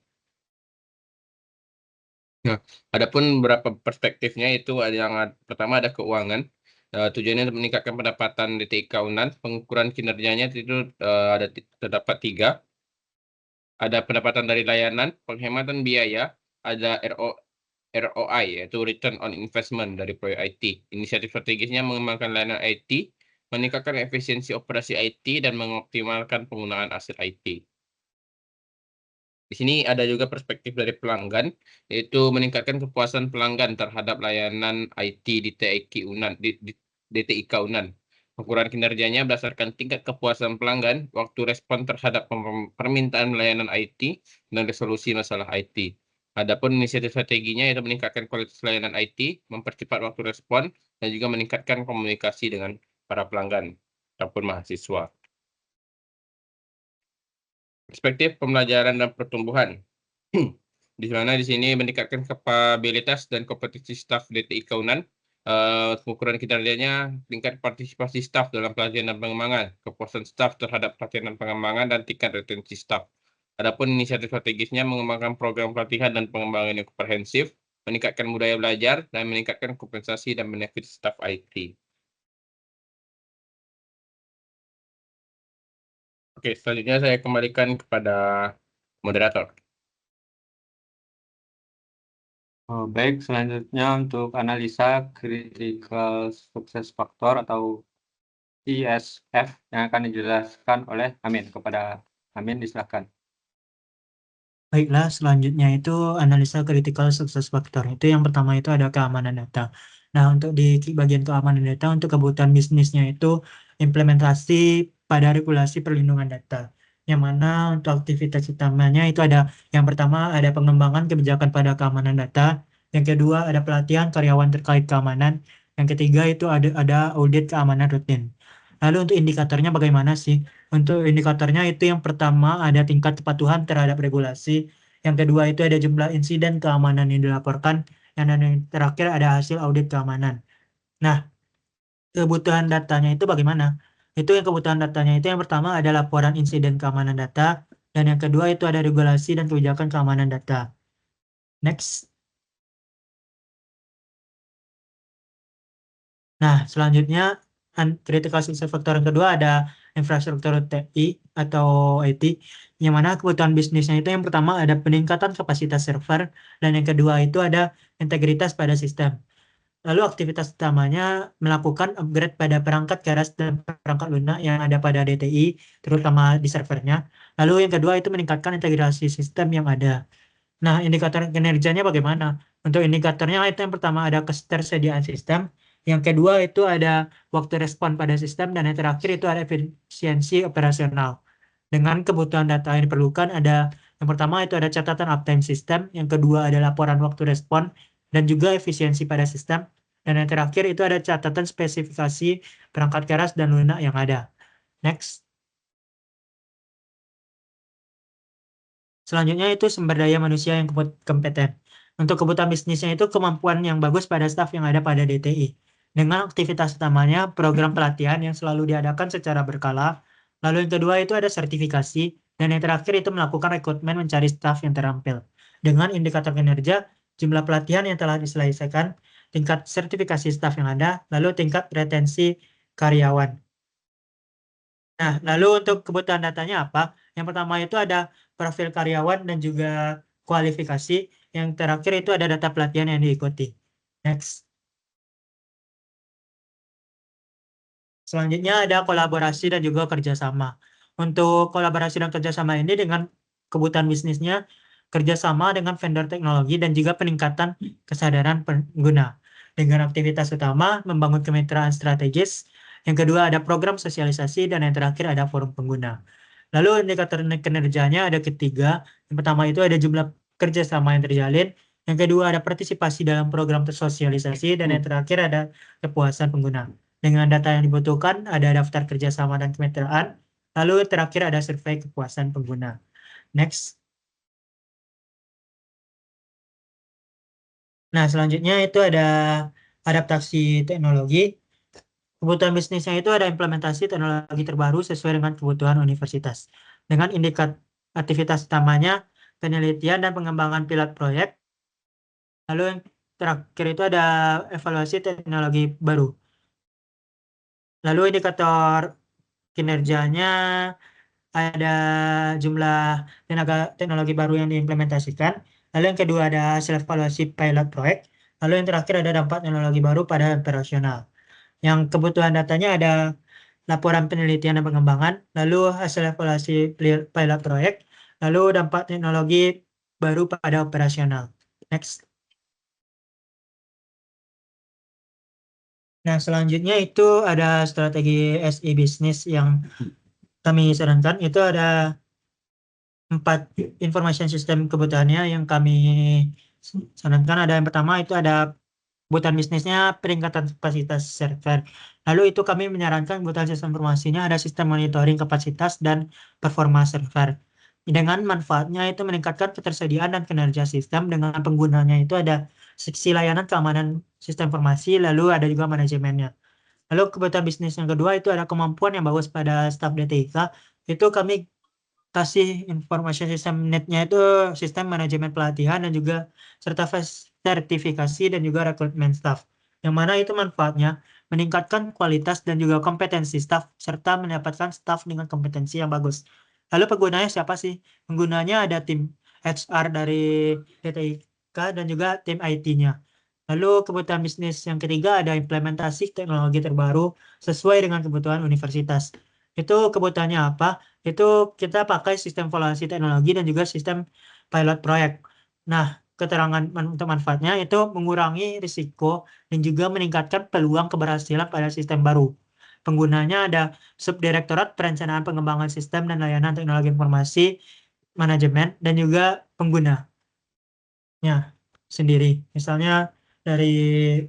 Nah, adapun beberapa perspektifnya itu pertama ada keuangan. Tujuannya untuk meningkatkan pendapatan DTIK UNAN. Pengukuran kinerjanya itu terdapat 3. Ada pendapatan dari layanan, penghematan biaya, ada ROI, yaitu Return on Investment dari proyek IT. Inisiatif strategisnya mengembangkan layanan IT, meningkatkan efisiensi operasi IT, dan mengoptimalkan penggunaan aset IT. Di sini ada juga perspektif dari pelanggan, yaitu meningkatkan kepuasan pelanggan terhadap layanan IT di DTIK UNAN. Ukuran kinerjanya berdasarkan tingkat kepuasan pelanggan, waktu respon terhadap permintaan layanan IT, dan resolusi masalah IT. Adapun inisiatif strateginya yaitu meningkatkan kualitas layanan IT, mempercepat waktu respon, dan juga meningkatkan komunikasi dengan para pelanggan ataupun mahasiswa. Perspektif pembelajaran dan pertumbuhan. Di mana di sini meningkatkan kapabilitas dan kompetensi staf DTIK UNAN. Ukuran kinerjanya tingkat partisipasi staf dalam pelatihan dan pengembangan, kepuasan staf terhadap pelatihan dan pengembangan, dan tingkat retensi staf. Adapun inisiatif strategisnya mengembangkan program pelatihan dan pengembangan yang komprehensif, meningkatkan budaya belajar, dan meningkatkan kompensasi dan benefit staf IT. Oke, selanjutnya saya kembalikan kepada moderator. Baik, selanjutnya untuk analisa critical success factor atau ISF yang akan dijelaskan oleh Amin. Kepada Amin, disilakan. Baiklah, selanjutnya itu analisa critical success factor. Itu yang pertama itu ada keamanan data. Nah, untuk di bagian keamanan data, untuk kebutuhan bisnisnya itu implementasi pada regulasi perlindungan data. Yang mana untuk aktivitas utamanya itu ada, yang pertama ada pengembangan kebijakan pada keamanan data. Yang kedua ada pelatihan karyawan terkait keamanan. Yang ketiga itu ada audit keamanan rutin. Lalu untuk indikatornya bagaimana sih? Untuk indikatornya itu yang pertama ada tingkat kepatuhan terhadap regulasi, yang kedua itu ada jumlah insiden keamanan yang dilaporkan, dan yang terakhir ada hasil audit keamanan. Nah, kebutuhan datanya itu bagaimana? Itu yang kebutuhan datanya itu yang pertama ada laporan insiden keamanan data, dan yang kedua itu ada regulasi dan kebijakan keamanan data. Next. Nah, selanjutnya critical success factor yang kedua ada infrastruktur TI atau IT, yang mana kebutuhan bisnisnya itu yang pertama ada peningkatan kapasitas server, dan yang kedua itu ada integritas pada sistem. Lalu aktivitas utamanya melakukan upgrade pada perangkat keras dan perangkat lunak yang ada pada DTI, terutama di servernya. Lalu yang kedua itu meningkatkan integrasi sistem yang ada. Nah, indikator kinerjanya bagaimana? Untuk indikatornya itu yang pertama ada ketersediaan sistem, yang kedua itu ada waktu respon pada sistem, dan yang terakhir itu ada efisiensi operasional. Dengan kebutuhan data yang diperlukan ada yang pertama itu ada catatan uptime sistem, yang kedua ada laporan waktu respon, dan juga efisiensi pada sistem, dan yang terakhir itu ada catatan spesifikasi perangkat keras dan lunak yang ada. Next. Selanjutnya itu sumber daya manusia yang kompeten. Untuk kebutuhan bisnisnya itu kemampuan yang bagus pada staf yang ada pada DTI. Dengan aktivitas utamanya program pelatihan yang selalu diadakan secara berkala. Lalu yang kedua itu ada sertifikasi. Dan yang terakhir itu melakukan rekrutmen mencari staf yang terampil. Dengan indikator kinerja, jumlah pelatihan yang telah diselesaikan, tingkat sertifikasi staf yang ada, lalu tingkat retensi karyawan. Nah, lalu untuk kebutuhan datanya apa? Yang pertama itu ada profil karyawan dan juga kualifikasi. Yang terakhir itu ada data pelatihan yang diikuti. Next. Selanjutnya ada kolaborasi dan juga kerjasama. Untuk kolaborasi dan kerjasama ini dengan kebutuhan bisnisnya, kerjasama dengan vendor teknologi dan juga peningkatan kesadaran pengguna. Dengan aktivitas utama, membangun kemitraan strategis. Yang kedua ada program sosialisasi, dan yang terakhir ada forum pengguna. Lalu indikator kinerjanya ada ketiga. Yang pertama itu ada jumlah kerjasama yang terjalin. Yang kedua ada partisipasi dalam program tersosialisasi. Dan yang terakhir ada kepuasan pengguna. Dengan data yang dibutuhkan ada daftar kerjasama dan kemitraan. Lalu terakhir ada survei kepuasan pengguna. Next. Nah, selanjutnya itu ada adaptasi teknologi. Kebutuhan bisnisnya itu ada implementasi teknologi terbaru sesuai dengan kebutuhan universitas. Dengan aktivitas utamanya penelitian dan pengembangan pilot proyek. Lalu yang terakhir itu ada evaluasi teknologi baru. Lalu indikator kinerjanya ada jumlah tenaga teknologi baru yang diimplementasikan. Lalu yang kedua ada hasil evaluasi pilot proyek. Lalu yang terakhir ada dampak teknologi baru pada operasional. Yang kebutuhan datanya ada laporan penelitian dan pengembangan, lalu hasil evaluasi pilot proyek, lalu dampak teknologi baru pada operasional. Next. Nah, selanjutnya itu ada strategi SI bisnis yang kami sarankan. Itu ada 4 information system kebutuhannya yang kami sarankan. Ada yang pertama itu ada kebutuhan bisnisnya peningkatan kapasitas server. Lalu itu kami menyarankan kebutuhan sistem informasinya ada sistem monitoring kapasitas dan performa server. Dengan manfaatnya itu meningkatkan ketersediaan dan kinerja sistem. Dengan penggunanya itu ada seksi layanan keamanan sistem informasi, lalu ada juga manajemennya. Lalu kebutuhan bisnis yang kedua itu ada kemampuan yang bagus pada staf DTIK. Itu kami kasih informasi sistem netnya itu sistem manajemen pelatihan dan juga serta sertifikasi dan juga rekrutmen staff. Yang mana itu manfaatnya meningkatkan kualitas dan juga kompetensi staff serta mendapatkan staff dengan kompetensi yang bagus. Lalu penggunanya siapa sih? Penggunanya ada tim HR dari DTIK dan juga tim IT-nya. Lalu kebutuhan bisnis yang ketiga ada implementasi teknologi terbaru sesuai dengan kebutuhan universitas. Itu kebutuhannya apa? Itu kita pakai sistem evaluasi teknologi dan juga sistem pilot proyek. Nah, keterangan untuk manfaatnya itu mengurangi risiko dan juga meningkatkan peluang keberhasilan pada sistem baru. Penggunanya ada Subdirektorat Perencanaan Pengembangan Sistem dan Layanan Teknologi Informasi, Manajemen, dan juga penggunanya sendiri. Misalnya dari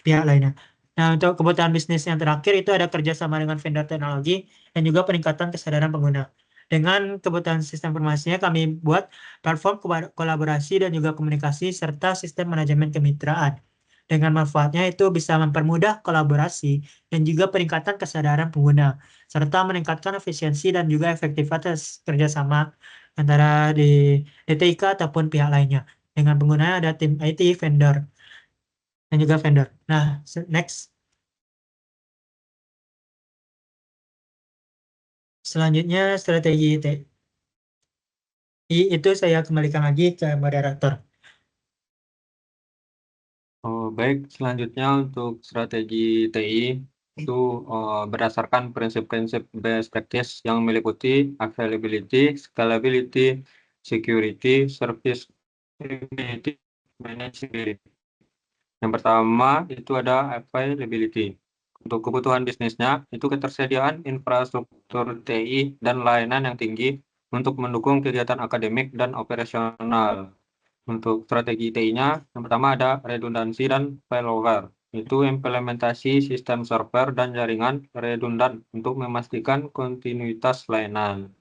pihak lainnya. Nah, untuk kebutuhan bisnis yang terakhir itu ada kerjasama dengan vendor teknologi dan juga peningkatan kesadaran pengguna. Dengan kebutuhan sistem informasinya kami buat platform kolaborasi dan juga komunikasi serta sistem manajemen kemitraan. Dengan manfaatnya itu bisa mempermudah kolaborasi dan juga peningkatan kesadaran pengguna serta meningkatkan efisiensi dan juga efektivitas kerjasama antara di DTIK ataupun pihak lainnya. Dengan penggunanya ada tim IT, vendor, dan juga vendor. Nah, next. Selanjutnya strategi TI itu saya kembalikan lagi ke moderator. Oh, baik, selanjutnya untuk strategi TI itu berdasarkan prinsip-prinsip best practice yang meliputi availability, scalability, security, service, manageability. Yang pertama itu ada availability. Untuk kebutuhan bisnisnya itu ketersediaan infrastruktur TI dan layanan yang tinggi untuk mendukung kegiatan akademik dan operasional. Untuk strategi TI-nya, yang pertama ada redundansi dan failover. Itu implementasi sistem server dan jaringan redundan untuk memastikan kontinuitas layanan.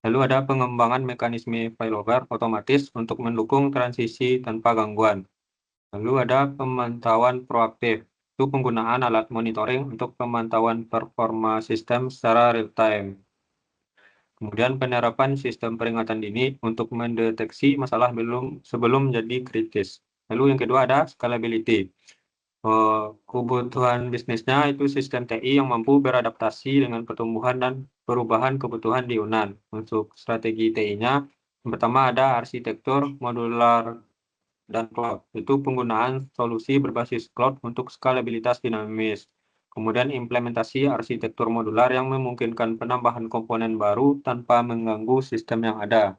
Lalu ada pengembangan mekanisme failover otomatis untuk mendukung transisi tanpa gangguan. Lalu ada pemantauan proaktif. Itu penggunaan alat monitoring untuk pemantauan performa sistem secara real-time. Kemudian penerapan sistem peringatan dini untuk mendeteksi masalah sebelum menjadi kritis. Lalu yang kedua ada scalability. Kebutuhan bisnisnya itu sistem TI yang mampu beradaptasi dengan pertumbuhan dan perubahan kebutuhan di UNAN. Untuk strategi TI-nya, yang pertama ada arsitektur modular dan cloud. Itu penggunaan solusi berbasis cloud untuk skalabilitas dinamis. Kemudian implementasi arsitektur modular yang memungkinkan penambahan komponen baru tanpa mengganggu sistem yang ada.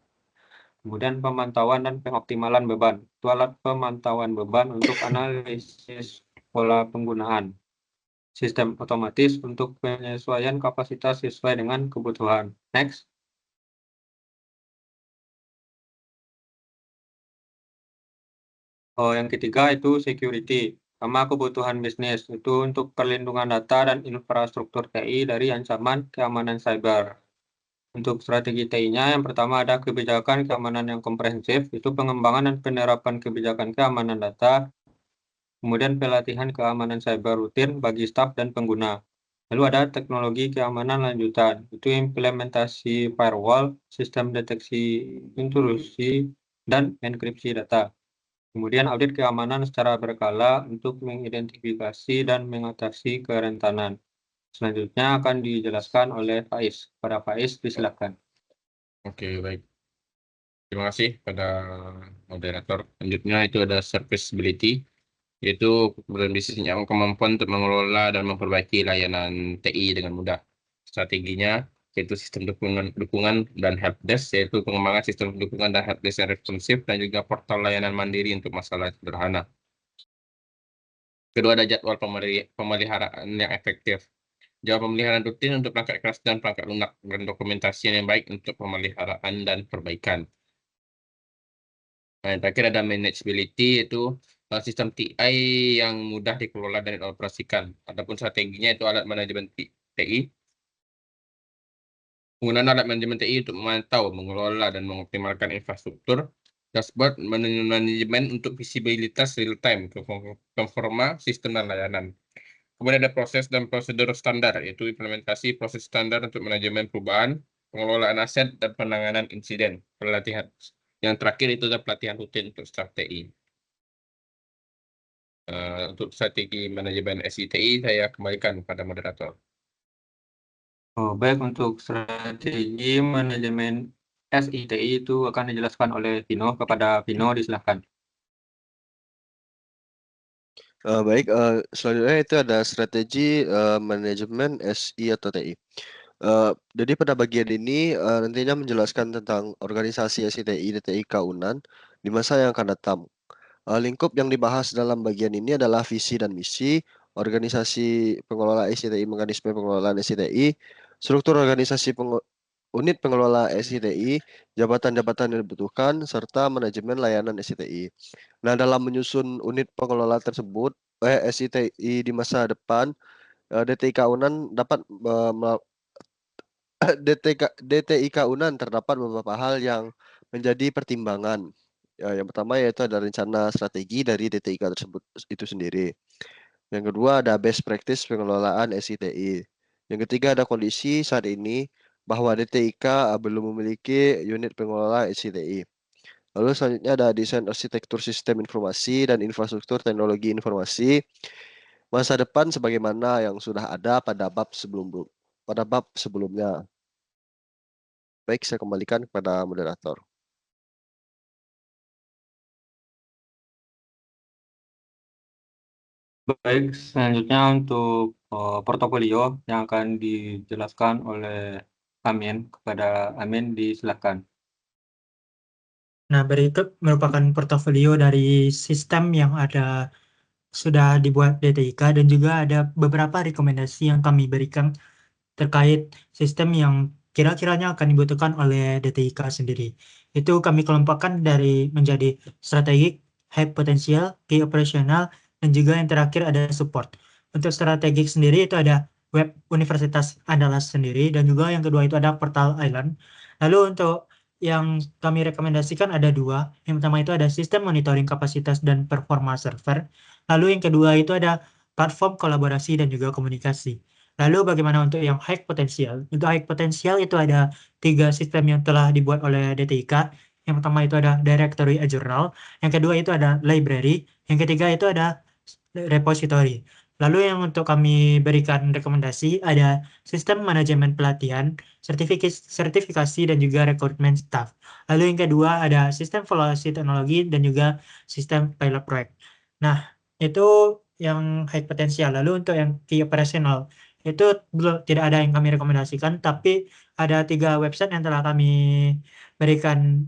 Kemudian pemantauan dan pengoptimalan beban. Itu alat pemantauan beban untuk analisis pola penggunaan. sistem otomatis untuk penyesuaian kapasitas sesuai dengan kebutuhan. Next. Yang ketiga itu security. Sama kebutuhan bisnis itu untuk perlindungan data dan infrastruktur TI dari ancaman keamanan cyber. Untuk strategi TI-nya, yang pertama ada kebijakan keamanan yang komprehensif, itu pengembangan dan penerapan kebijakan keamanan data, kemudian pelatihan keamanan cyber rutin bagi staf dan pengguna. Lalu ada teknologi keamanan lanjutan, itu implementasi firewall, sistem deteksi intrusi, dan enkripsi data. Kemudian audit keamanan secara berkala untuk mengidentifikasi dan mengatasi kerentanan. Selanjutnya akan dijelaskan oleh Faiz. Pada Faiz, disilakan. Oke, baik. Terima kasih pada moderator. Selanjutnya itu ada serviceability, yaitu bisnisnya kemampuan untuk mengelola dan memperbaiki layanan TI dengan mudah. Strateginya yaitu sistem dukungan dan helpdesk, yaitu pengembangan sistem dukungan dan helpdesk yang responsif, dan juga portal layanan mandiri untuk masalah sederhana. Kedua, ada jadwal pemeliharaan yang efektif. Jadwal pemeliharaan rutin untuk perangkat keras dan perangkat lunak, dan dokumentasi yang baik untuk pemeliharaan dan perbaikan. Nah, yang terakhir ada manageability, yaitu sistem TI yang mudah dikelola dan dioperasikan. Adapun strateginya itu alat manajemen TI. Penggunaan alat manajemen TI untuk memantau, mengelola, dan mengoptimalkan infrastruktur. Dashboard manajemen untuk visibilitas real-time, performa sistem dan layanan. Kemudian ada proses dan prosedur standar, yaitu implementasi proses standar untuk manajemen perubahan, pengelolaan aset, dan penanganan insiden, pelatihan. Yang terakhir itu adalah pelatihan rutin untuk staf TI. Untuk strategi manajemen SITI, saya kembalikan kepada moderator. Baik, untuk strategi manajemen SITI itu akan dijelaskan oleh Vino. Kepada Vino, disilakan. Baik, selanjutnya itu ada strategi manajemen SI atau TI. Jadi pada bagian ini nantinya menjelaskan tentang organisasi SITI dan TIK UNAN di masa yang akan datang. Lingkup yang dibahas dalam bagian ini adalah visi dan misi, organisasi pengelola SITI, mekanisme pengelolaan SITI, struktur organisasi unit pengelola SITI, jabatan-jabatan yang dibutuhkan, serta manajemen layanan SITI. Nah, dalam menyusun unit pengelola tersebut, SITI di masa depan, DTIK UNAN dapat DTIK UNAN terdapat beberapa hal yang menjadi pertimbangan. Yang pertama yaitu ada rencana strategi dari DTIK tersebut itu sendiri. Yang kedua ada best practice pengelolaan SITI. Yang ketiga ada kondisi saat ini bahwa DTIK belum memiliki unit pengelola SITI. Lalu selanjutnya ada desain arsitektur sistem informasi dan infrastruktur teknologi informasi masa depan sebagaimana yang sudah ada pada bab sebelumnya. Baik, saya kembalikan kepada moderator. Baik, selanjutnya untuk portofolio yang akan dijelaskan oleh Amin. Kepada Amin, disilakan. Nah, berikut merupakan portofolio dari sistem yang sudah dibuat DTIK dan juga ada beberapa rekomendasi yang kami berikan terkait sistem yang kira-kiranya akan dibutuhkan oleh DTIK sendiri. Itu kami kelompokkan menjadi strategik, high potential, key operational, dan juga yang terakhir ada support. Untuk strategik sendiri itu ada web Universitas Andalas sendiri, dan juga yang kedua itu ada Portal Island. Lalu untuk yang kami rekomendasikan ada dua. Yang pertama itu ada sistem monitoring kapasitas dan performa server. Lalu yang kedua itu ada platform kolaborasi dan juga komunikasi. Lalu bagaimana untuk yang high potential? Untuk high potential itu ada 3 sistem yang telah dibuat oleh DTIK. Yang pertama itu ada directory a journal, yang kedua itu ada library, yang ketiga itu ada repository. Lalu yang untuk kami berikan rekomendasi ada sistem manajemen pelatihan, sertifikasi dan juga rekrutmen staff. Lalu yang kedua ada sistem evaluasi teknologi dan juga sistem pilot project. Nah, itu yang high potential. Lalu untuk yang key operational itu tidak ada yang kami rekomendasikan, tapi ada 3 website yang telah kami berikan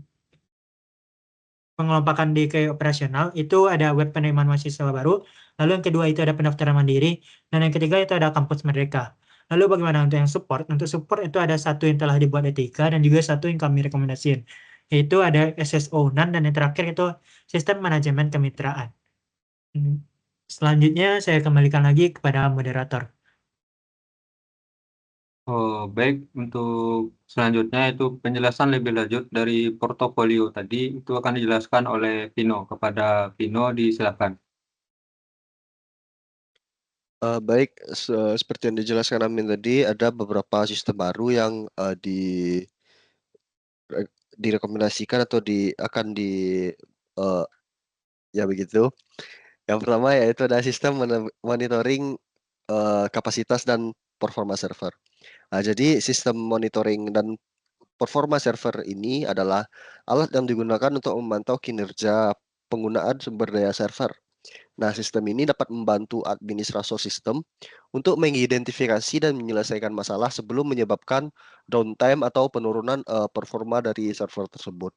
pengelompokan di key operational. Itu ada web penerimaan mahasiswa baru, Lalu yang kedua itu ada pendaftaran mandiri, dan yang ketiga itu ada kampus merdeka. Lalu bagaimana untuk yang support? Untuk support itu ada satu yang telah dibuat Etika dan juga satu yang kami rekomendasiin, yaitu ada SSO NAN dan yang terakhir itu sistem manajemen kemitraan. Selanjutnya saya kembalikan lagi kepada moderator. Oh, baik. Untuk selanjutnya itu penjelasan lebih lanjut dari portofolio tadi itu akan dijelaskan oleh Vino. Kepada Vino, disilakan. Baik, seperti yang dijelaskan Amin tadi, ada beberapa sistem baru yang direkomendasikan atau akan ya begitu. Yang pertama yaitu ada sistem monitoring kapasitas dan performa server. Nah, jadi sistem monitoring dan performa server ini adalah alat yang digunakan untuk memantau kinerja penggunaan sumber daya server. Nah, sistem ini dapat membantu administrator sistem untuk mengidentifikasi dan menyelesaikan masalah sebelum menyebabkan downtime atau penurunan performa dari server tersebut.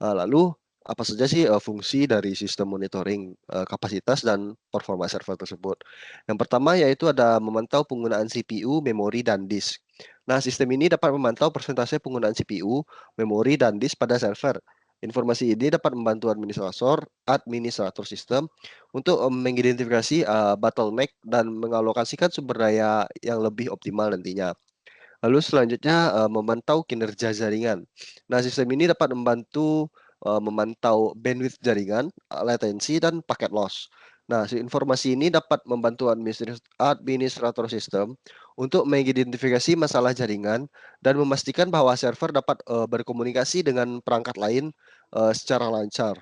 Lalu apa saja sih fungsi dari sistem monitoring kapasitas dan performa server tersebut? Yang pertama yaitu ada memantau penggunaan CPU, memori, dan disk. Nah, sistem ini dapat memantau persentase penggunaan CPU, memori, dan disk pada server. Informasi ini dapat membantu administrator sistem untuk mengidentifikasi bottleneck dan mengalokasikan sumber daya yang lebih optimal nantinya. Lalu selanjutnya memantau kinerja jaringan. Nah, sistem ini dapat membantu memantau bandwidth jaringan, latensi, dan paket loss. Nah, informasi ini dapat membantu administrator sistem untuk mengidentifikasi masalah jaringan dan memastikan bahwa server dapat berkomunikasi dengan perangkat lain secara lancar.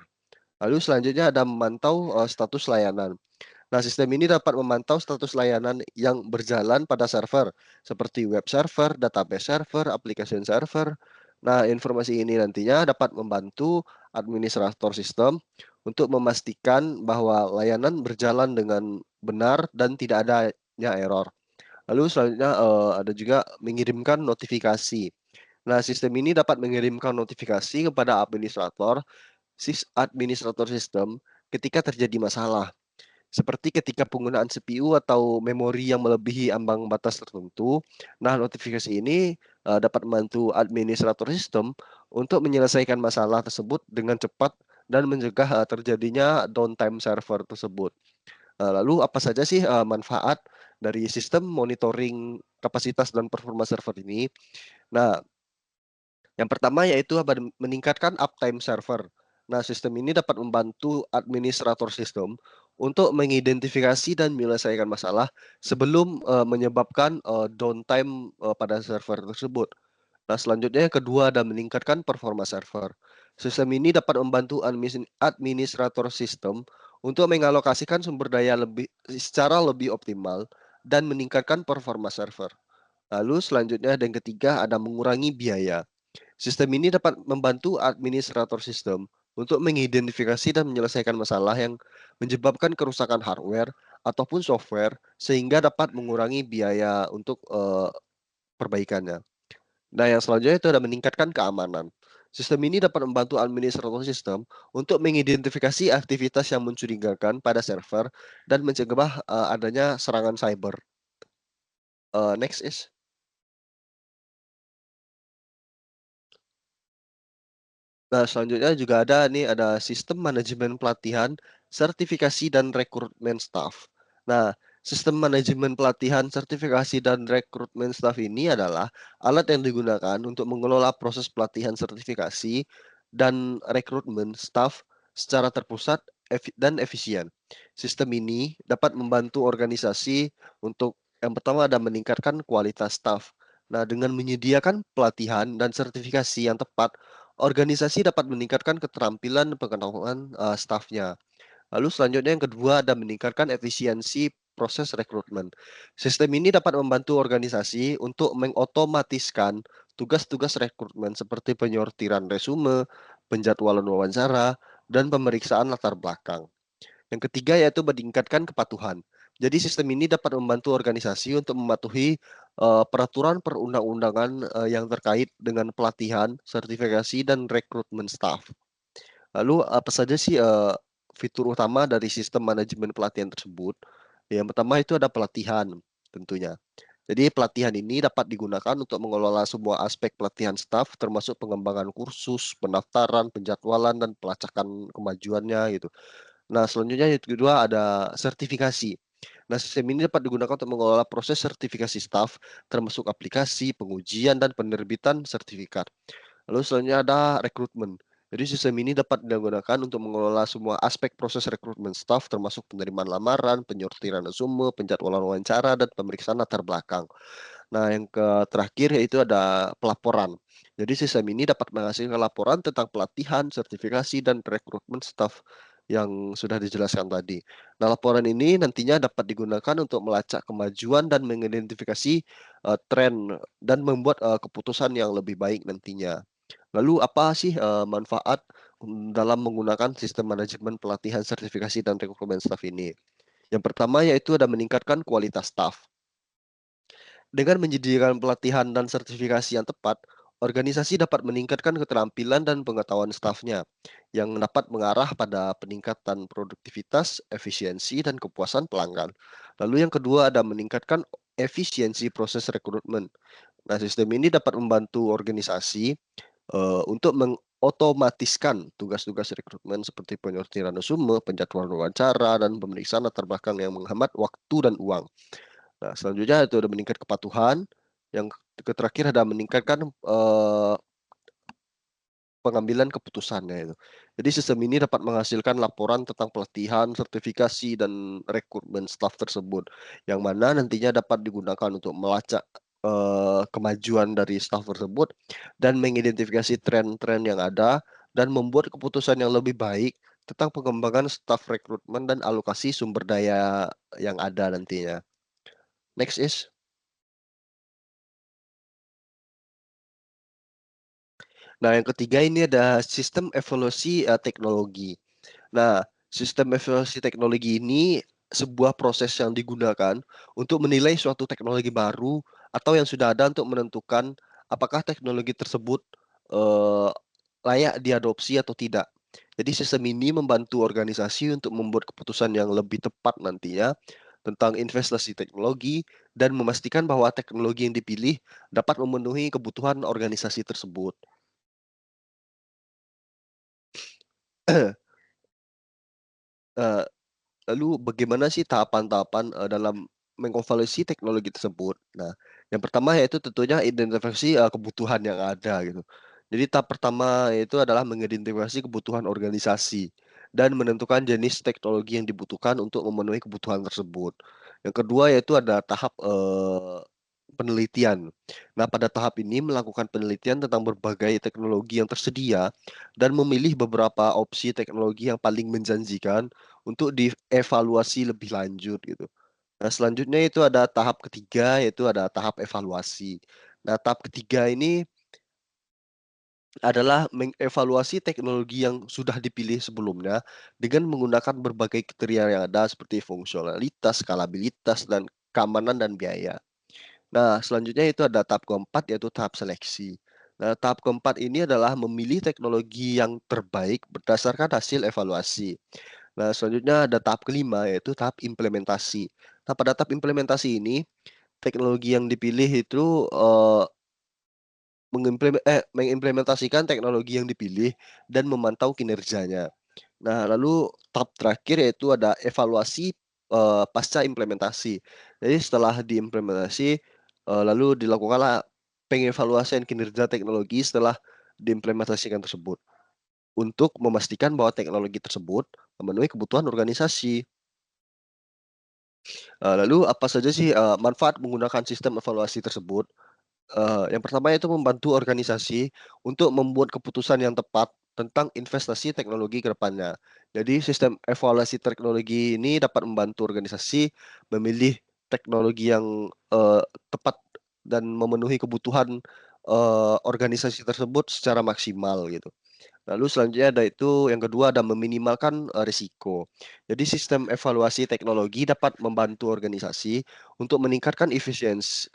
Lalu selanjutnya ada memantau status layanan. Nah, sistem ini dapat memantau status layanan yang berjalan pada server, seperti web server, database server, application server. Nah, informasi ini nantinya dapat membantu administrator sistem untuk memastikan bahwa layanan berjalan dengan benar dan tidak adanya error. Lalu selanjutnya ada juga mengirimkan notifikasi. Nah, sistem ini dapat mengirimkan notifikasi kepada administrator sistem ketika terjadi masalah, seperti ketika penggunaan CPU atau memori yang melebihi ambang batas tertentu. Nah, notifikasi ini dapat membantu administrator sistem untuk menyelesaikan masalah tersebut dengan cepat dan mencegah terjadinya downtime server tersebut. Lalu apa saja sih manfaat dari sistem monitoring kapasitas dan performa server ini? Nah, yang pertama yaitu meningkatkan uptime server. Nah, sistem ini dapat membantu administrator sistem untuk mengidentifikasi dan menyelesaikan masalah sebelum menyebabkan downtime pada server tersebut. Nah, selanjutnya yang kedua ada meningkatkan performa server. Sistem ini dapat membantu administrator sistem untuk mengalokasikan sumber daya secara lebih optimal dan meningkatkan performa server. Lalu selanjutnya yang ketiga ada mengurangi biaya. Sistem ini dapat membantu administrator sistem untuk mengidentifikasi dan menyelesaikan masalah yang menyebabkan kerusakan hardware ataupun software sehingga dapat mengurangi biaya untuk perbaikannya. Nah, yang selanjutnya itu ada meningkatkan keamanan. Sistem ini dapat membantu administrator sistem untuk mengidentifikasi aktivitas yang mencurigakan pada server dan mencegah adanya serangan cyber. Next is. Nah, selanjutnya juga ada sistem manajemen pelatihan, sertifikasi, dan rekrutmen staff. Nah, sistem manajemen pelatihan, sertifikasi, dan rekrutmen staff ini adalah alat yang digunakan untuk mengelola proses pelatihan sertifikasi dan rekrutmen staff secara terpusat dan efisien. Sistem ini dapat membantu organisasi untuk yang pertama ada meningkatkan kualitas staff. Nah, dengan menyediakan pelatihan dan sertifikasi yang tepat, organisasi dapat meningkatkan keterampilan pengetahuan stafnya. Lalu selanjutnya yang kedua ada meningkatkan efisiensi proses rekrutmen. Sistem ini dapat membantu organisasi untuk mengotomatiskan tugas-tugas rekrutmen seperti penyortiran resume, penjadwalan wawancara, dan pemeriksaan latar belakang. Yang ketiga yaitu meningkatkan kepatuhan. Jadi sistem ini dapat membantu organisasi untuk mematuhi peraturan perundang-undangan yang terkait dengan pelatihan, sertifikasi, dan rekrutmen staff. Lalu apa saja sih fitur utama dari sistem manajemen pelatihan tersebut. Yang pertama itu ada pelatihan tentunya. Jadi pelatihan ini dapat digunakan untuk mengelola semua aspek pelatihan staf, termasuk pengembangan kursus, pendaftaran, penjadwalan, dan pelacakan kemajuannya gitu. Nah, selanjutnya yang kedua ada sertifikasi. Nah, sistem ini dapat digunakan untuk mengelola proses sertifikasi staf, termasuk aplikasi, pengujian, dan penerbitan sertifikat. Lalu selanjutnya ada rekrutmen. Jadi sistem ini dapat digunakan untuk mengelola semua aspek proses rekrutmen staf, termasuk penerimaan lamaran, penyortiran resume, penjadwalan wawancara, dan pemeriksaan latar belakang. Nah, yang terakhir yaitu ada pelaporan. Jadi sistem ini dapat menghasilkan laporan tentang pelatihan, sertifikasi, dan rekrutmen staf yang sudah dijelaskan tadi. Nah, laporan ini nantinya dapat digunakan untuk melacak kemajuan dan mengidentifikasi tren dan membuat keputusan yang lebih baik nantinya. Lalu apa sih manfaat dalam menggunakan sistem manajemen pelatihan, sertifikasi, dan rekrutmen staf ini? Yang pertama yaitu ada meningkatkan kualitas staf. Dengan menyediakan pelatihan dan sertifikasi yang tepat, organisasi dapat meningkatkan keterampilan dan pengetahuan stafnya, yang dapat mengarah pada peningkatan produktivitas, efisiensi, dan kepuasan pelanggan. Lalu yang kedua ada meningkatkan efisiensi proses rekrutmen. Nah, sistem ini dapat membantu organisasi untuk mengotomatiskan tugas-tugas rekrutmen seperti penyortiran resume, penjadwalan wawancara, dan pemeriksaan latar belakang yang menghemat waktu dan uang. Nah, selanjutnya itu ada meningkat kepatuhan. Yang terakhir ada meningkatkan pengambilan keputusannya itu. Jadi sistem ini dapat menghasilkan laporan tentang pelatihan, sertifikasi, dan rekrutmen staf tersebut, yang mana nantinya dapat digunakan untuk melacak kemajuan dari staf tersebut dan mengidentifikasi tren-tren yang ada dan membuat keputusan yang lebih baik tentang pengembangan staf rekrutmen dan alokasi sumber daya yang ada nantinya. Next is. Nah, yang ketiga ini ada sistem evaluasi teknologi. Nah, sistem evaluasi teknologi ini sebuah proses yang digunakan untuk menilai suatu teknologi baru atau yang sudah ada untuk menentukan apakah teknologi tersebut eh, layak diadopsi atau tidak. Jadi sistem ini membantu organisasi untuk membuat keputusan yang lebih tepat nantinya tentang investasi teknologi dan memastikan bahwa teknologi yang dipilih dapat memenuhi kebutuhan organisasi tersebut. Eh, Lalu bagaimana sih tahapan-tahapan dalam mengevaluasi teknologi tersebut? Nah, yang pertama yaitu tentunya identifikasi kebutuhan yang ada gitu. Jadi tahap pertama itu adalah mengidentifikasi kebutuhan organisasi dan menentukan jenis teknologi yang dibutuhkan untuk memenuhi kebutuhan tersebut. Yang kedua yaitu ada tahap penelitian. Nah, pada tahap ini melakukan penelitian tentang berbagai teknologi yang tersedia dan memilih beberapa opsi teknologi yang paling menjanjikan untuk dievaluasi lebih lanjut gitu. Nah, selanjutnya itu ada tahap ketiga yaitu ada tahap evaluasi. Nah, tahap ketiga ini adalah mengevaluasi teknologi yang sudah dipilih sebelumnya dengan menggunakan berbagai kriteria yang ada seperti fungsionalitas, skalabilitas, dan keamanan dan biaya. Nah, selanjutnya itu ada tahap keempat yaitu tahap seleksi. Nah, tahap keempat ini adalah memilih teknologi yang terbaik berdasarkan hasil evaluasi. Nah, selanjutnya ada tahap kelima yaitu tahap implementasi. Nah, pada tahap implementasi ini teknologi yang dipilih itu mengimplementasikan teknologi yang dipilih dan memantau kinerjanya. Nah, lalu tahap terakhir yaitu ada evaluasi pasca implementasi. Jadi setelah diimplementasi, lalu dilakukanlah pengevaluasian kinerja teknologi setelah diimplementasikan tersebut untuk memastikan bahwa teknologi tersebut memenuhi kebutuhan organisasi. Lalu apa saja sih manfaat menggunakan sistem evaluasi tersebut? Yang pertama itu membantu organisasi untuk membuat keputusan yang tepat tentang investasi teknologi ke depannya. Jadi sistem evaluasi teknologi ini dapat membantu organisasi memilih teknologi yang tepat dan memenuhi kebutuhan organisasi tersebut secara maksimal gitu. Lalu selanjutnya ada itu yang kedua ada meminimalkan risiko. Jadi sistem evaluasi teknologi dapat membantu organisasi untuk meningkatkan efisiensi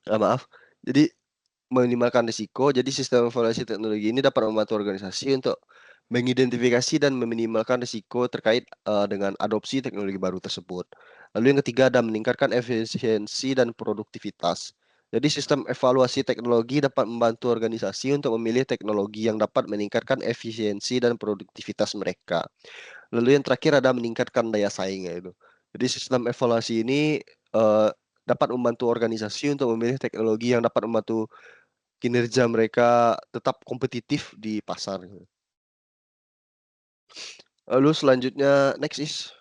maaf. Jadi, meminimalkan risiko, jadi sistem evaluasi teknologi ini dapat membantu organisasi untuk mengidentifikasi dan meminimalkan risiko terkait dengan adopsi teknologi baru tersebut. Lalu yang ketiga ada meningkatkan efisiensi dan produktivitas. Jadi sistem evaluasi teknologi dapat membantu organisasi untuk memilih teknologi yang dapat meningkatkan efisiensi dan produktivitas mereka. Lalu yang terakhir ada meningkatkan daya saing yaitu. Jadi sistem evaluasi ini dapat membantu organisasi untuk memilih teknologi yang dapat membantu kinerja mereka tetap kompetitif di pasar. Lalu selanjutnya next is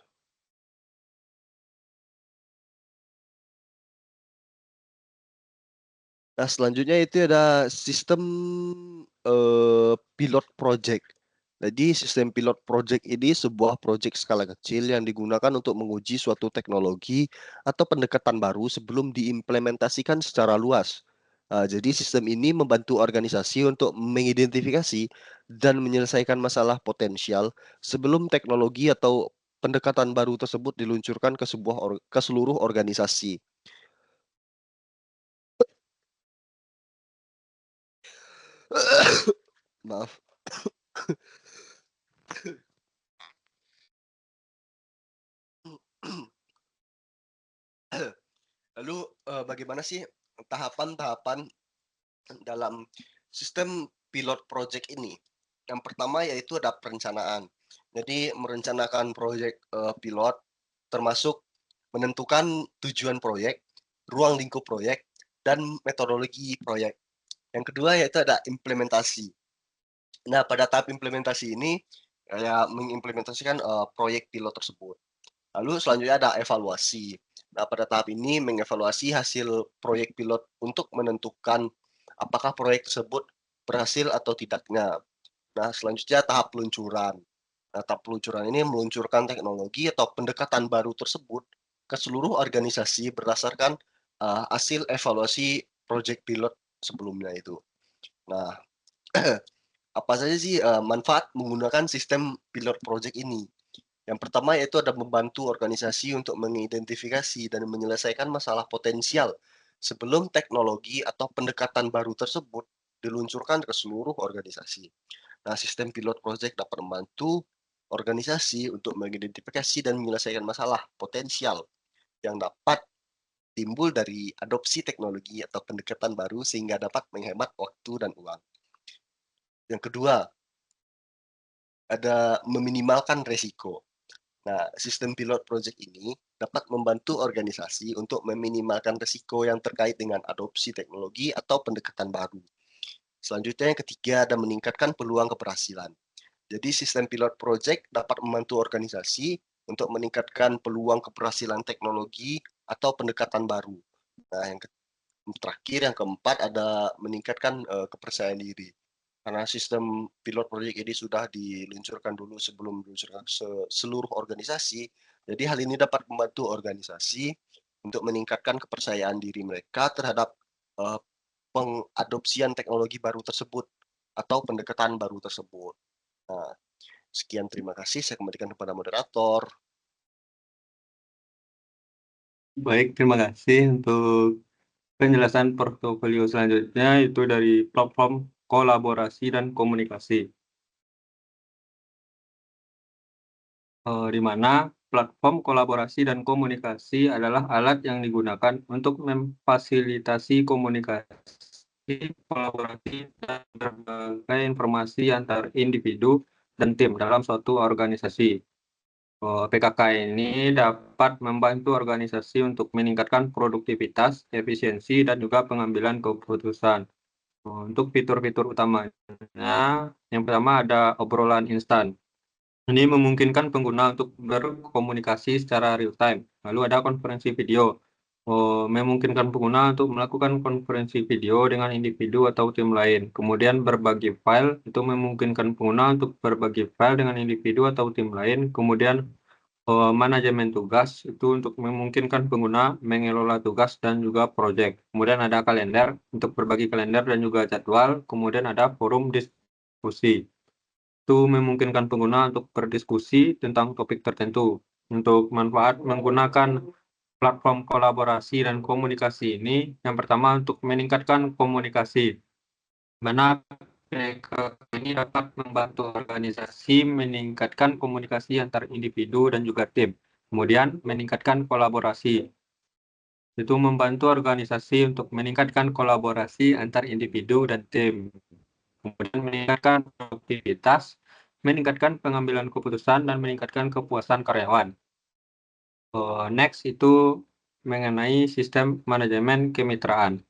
Nah, selanjutnya itu ada sistem pilot project. Jadi sistem pilot project ini sebuah project skala kecil yang digunakan untuk menguji suatu teknologi atau pendekatan baru sebelum diimplementasikan secara luas. Jadi sistem ini membantu organisasi untuk mengidentifikasi dan menyelesaikan masalah potensial sebelum teknologi atau pendekatan baru tersebut diluncurkan ke seluruh organisasi. Maaf. Lalu bagaimana sih tahapan-tahapan dalam sistem pilot project ini? Yang pertama yaitu ada perencanaan. Jadi merencanakan proyek pilot termasuk menentukan tujuan proyek, ruang lingkup proyek, dan metodologi proyek. Yang kedua yaitu ada implementasi. Nah, pada tahap implementasi ini ya mengimplementasikan proyek pilot tersebut. Lalu selanjutnya ada evaluasi. Nah, pada tahap ini mengevaluasi hasil proyek pilot untuk menentukan apakah proyek tersebut berhasil atau tidaknya. Nah, selanjutnya tahap peluncuran. Nah, tahap peluncuran ini meluncurkan teknologi atau pendekatan baru tersebut ke seluruh organisasi berdasarkan hasil evaluasi proyek pilot sebelumnya itu. Nah, apa saja sih manfaat menggunakan sistem pilot project ini? Yang pertama yaitu ada membantu organisasi untuk mengidentifikasi dan menyelesaikan masalah potensial sebelum teknologi atau pendekatan baru tersebut diluncurkan ke seluruh organisasi. Nah, sistem pilot project dapat membantu organisasi untuk mengidentifikasi dan menyelesaikan masalah potensial yang dapat timbul dari adopsi teknologi atau pendekatan baru sehingga dapat menghemat waktu dan uang. Yang kedua, ada meminimalkan resiko. Nah, sistem pilot project ini dapat membantu organisasi untuk meminimalkan risiko yang terkait dengan adopsi teknologi atau pendekatan baru. Selanjutnya yang ketiga ada meningkatkan peluang keberhasilan. Jadi sistem pilot project dapat membantu organisasi untuk meningkatkan peluang keberhasilan teknologi atau pendekatan baru. Nah, yang terakhir yang keempat ada meningkatkan kepercayaan diri. Karena sistem pilot project ini sudah diluncurkan dulu sebelum diluncurkan seluruh organisasi, jadi hal ini dapat membantu organisasi untuk meningkatkan kepercayaan diri mereka terhadap pengadopsian teknologi baru tersebut atau pendekatan baru tersebut. Nah, sekian terima kasih, saya kembalikan kepada moderator. Baik, terima kasih untuk penjelasan portofolio selanjutnya itu dari platform kolaborasi dan komunikasi. Di mana platform kolaborasi dan komunikasi adalah alat yang digunakan untuk memfasilitasi komunikasi, kolaborasi, dan berbagai informasi antar individu dan tim dalam suatu organisasi. PKK ini dapat membantu organisasi untuk meningkatkan produktivitas, efisiensi, dan juga pengambilan keputusan. Untuk fitur-fitur utamanya, yang pertama ada obrolan instan. Ini memungkinkan pengguna untuk berkomunikasi secara real time. Lalu ada konferensi video. Memungkinkan pengguna untuk melakukan konferensi video dengan individu atau tim lain. Kemudian berbagi file, itu memungkinkan pengguna untuk berbagi file dengan individu atau tim lain. Kemudian manajemen tugas, itu untuk memungkinkan pengguna mengelola tugas dan juga proyek. Kemudian ada kalender, untuk berbagi kalender dan juga jadwal. Kemudian ada forum diskusi. Itu memungkinkan pengguna untuk berdiskusi tentang topik tertentu. Untuk manfaat menggunakan platform kolaborasi dan komunikasi ini, yang pertama untuk meningkatkan komunikasi, mana PKK ini dapat membantu organisasi meningkatkan komunikasi antar individu dan juga tim. Kemudian meningkatkan kolaborasi. Itu membantu organisasi untuk meningkatkan kolaborasi antar individu dan tim. Kemudian meningkatkan produktivitas, meningkatkan pengambilan keputusan, dan meningkatkan kepuasan karyawan. Next itu mengenai sistem manajemen kemitraan.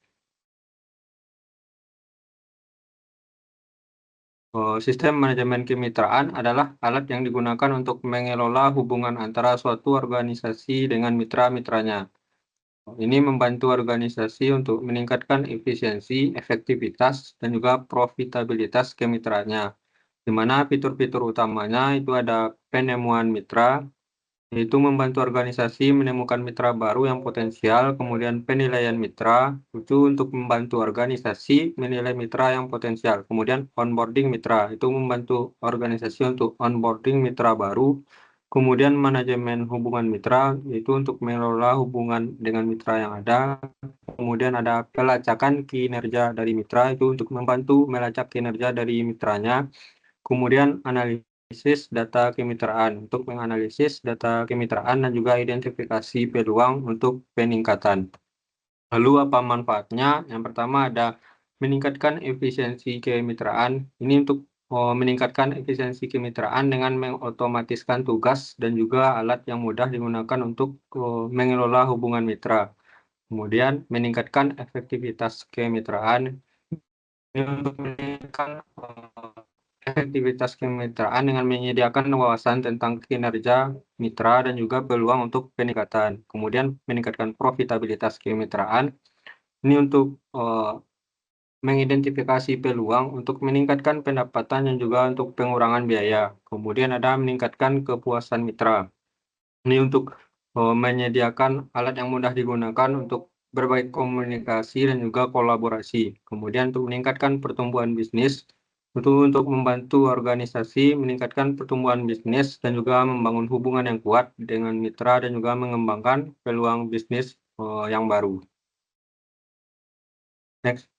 Sistem manajemen kemitraan adalah alat yang digunakan untuk mengelola hubungan antara suatu organisasi dengan mitra-mitranya. Ini membantu organisasi untuk meningkatkan efisiensi, efektivitas, dan juga profitabilitas kemitranya. Di mana fitur-fitur utamanya itu ada penemuan mitra, yaitu membantu organisasi menemukan mitra baru yang potensial, kemudian penilaian mitra, itu untuk membantu organisasi menilai mitra yang potensial, kemudian onboarding mitra, itu membantu organisasi untuk onboarding mitra baru, kemudian manajemen hubungan mitra, itu untuk mengelola hubungan dengan mitra yang ada, kemudian ada pelacakan kinerja dari mitra, itu untuk membantu melacak kinerja dari mitranya, kemudian analisis data kemitraan untuk menganalisis data kemitraan dan juga identifikasi peluang untuk peningkatan. Lalu apa manfaatnya? Yang pertama ada meningkatkan efisiensi kemitraan. Ini untuk meningkatkan efisiensi kemitraan dengan mengotomatiskan tugas dan juga alat yang mudah digunakan untuk mengelola hubungan mitra. Kemudian meningkatkan efektivitas kemitraan. Ini untuk meningkatkan efektivitas kemitraan dengan menyediakan wawasan tentang kinerja mitra dan juga peluang untuk peningkatan. Kemudian meningkatkan profitabilitas kemitraan. Ini untuk mengidentifikasi peluang untuk meningkatkan pendapatan dan juga untuk pengurangan biaya. Kemudian ada meningkatkan kepuasan mitra. Ini untuk menyediakan alat yang mudah digunakan untuk berbagai komunikasi dan juga kolaborasi. Kemudian untuk meningkatkan pertumbuhan bisnis, itu untuk membantu organisasi meningkatkan pertumbuhan bisnis dan juga membangun hubungan yang kuat dengan mitra dan juga mengembangkan peluang bisnis yang baru. Next.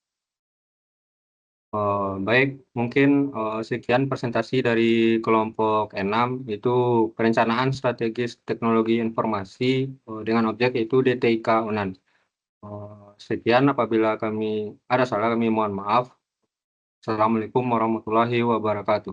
Baik, mungkin sekian presentasi dari kelompok 6, itu perencanaan strategis teknologi informasi dengan objek yaitu DTIK UNAN. Sekian, apabila kami ada salah kami mohon maaf. Assalamualaikum warahmatullahi wabarakatuh.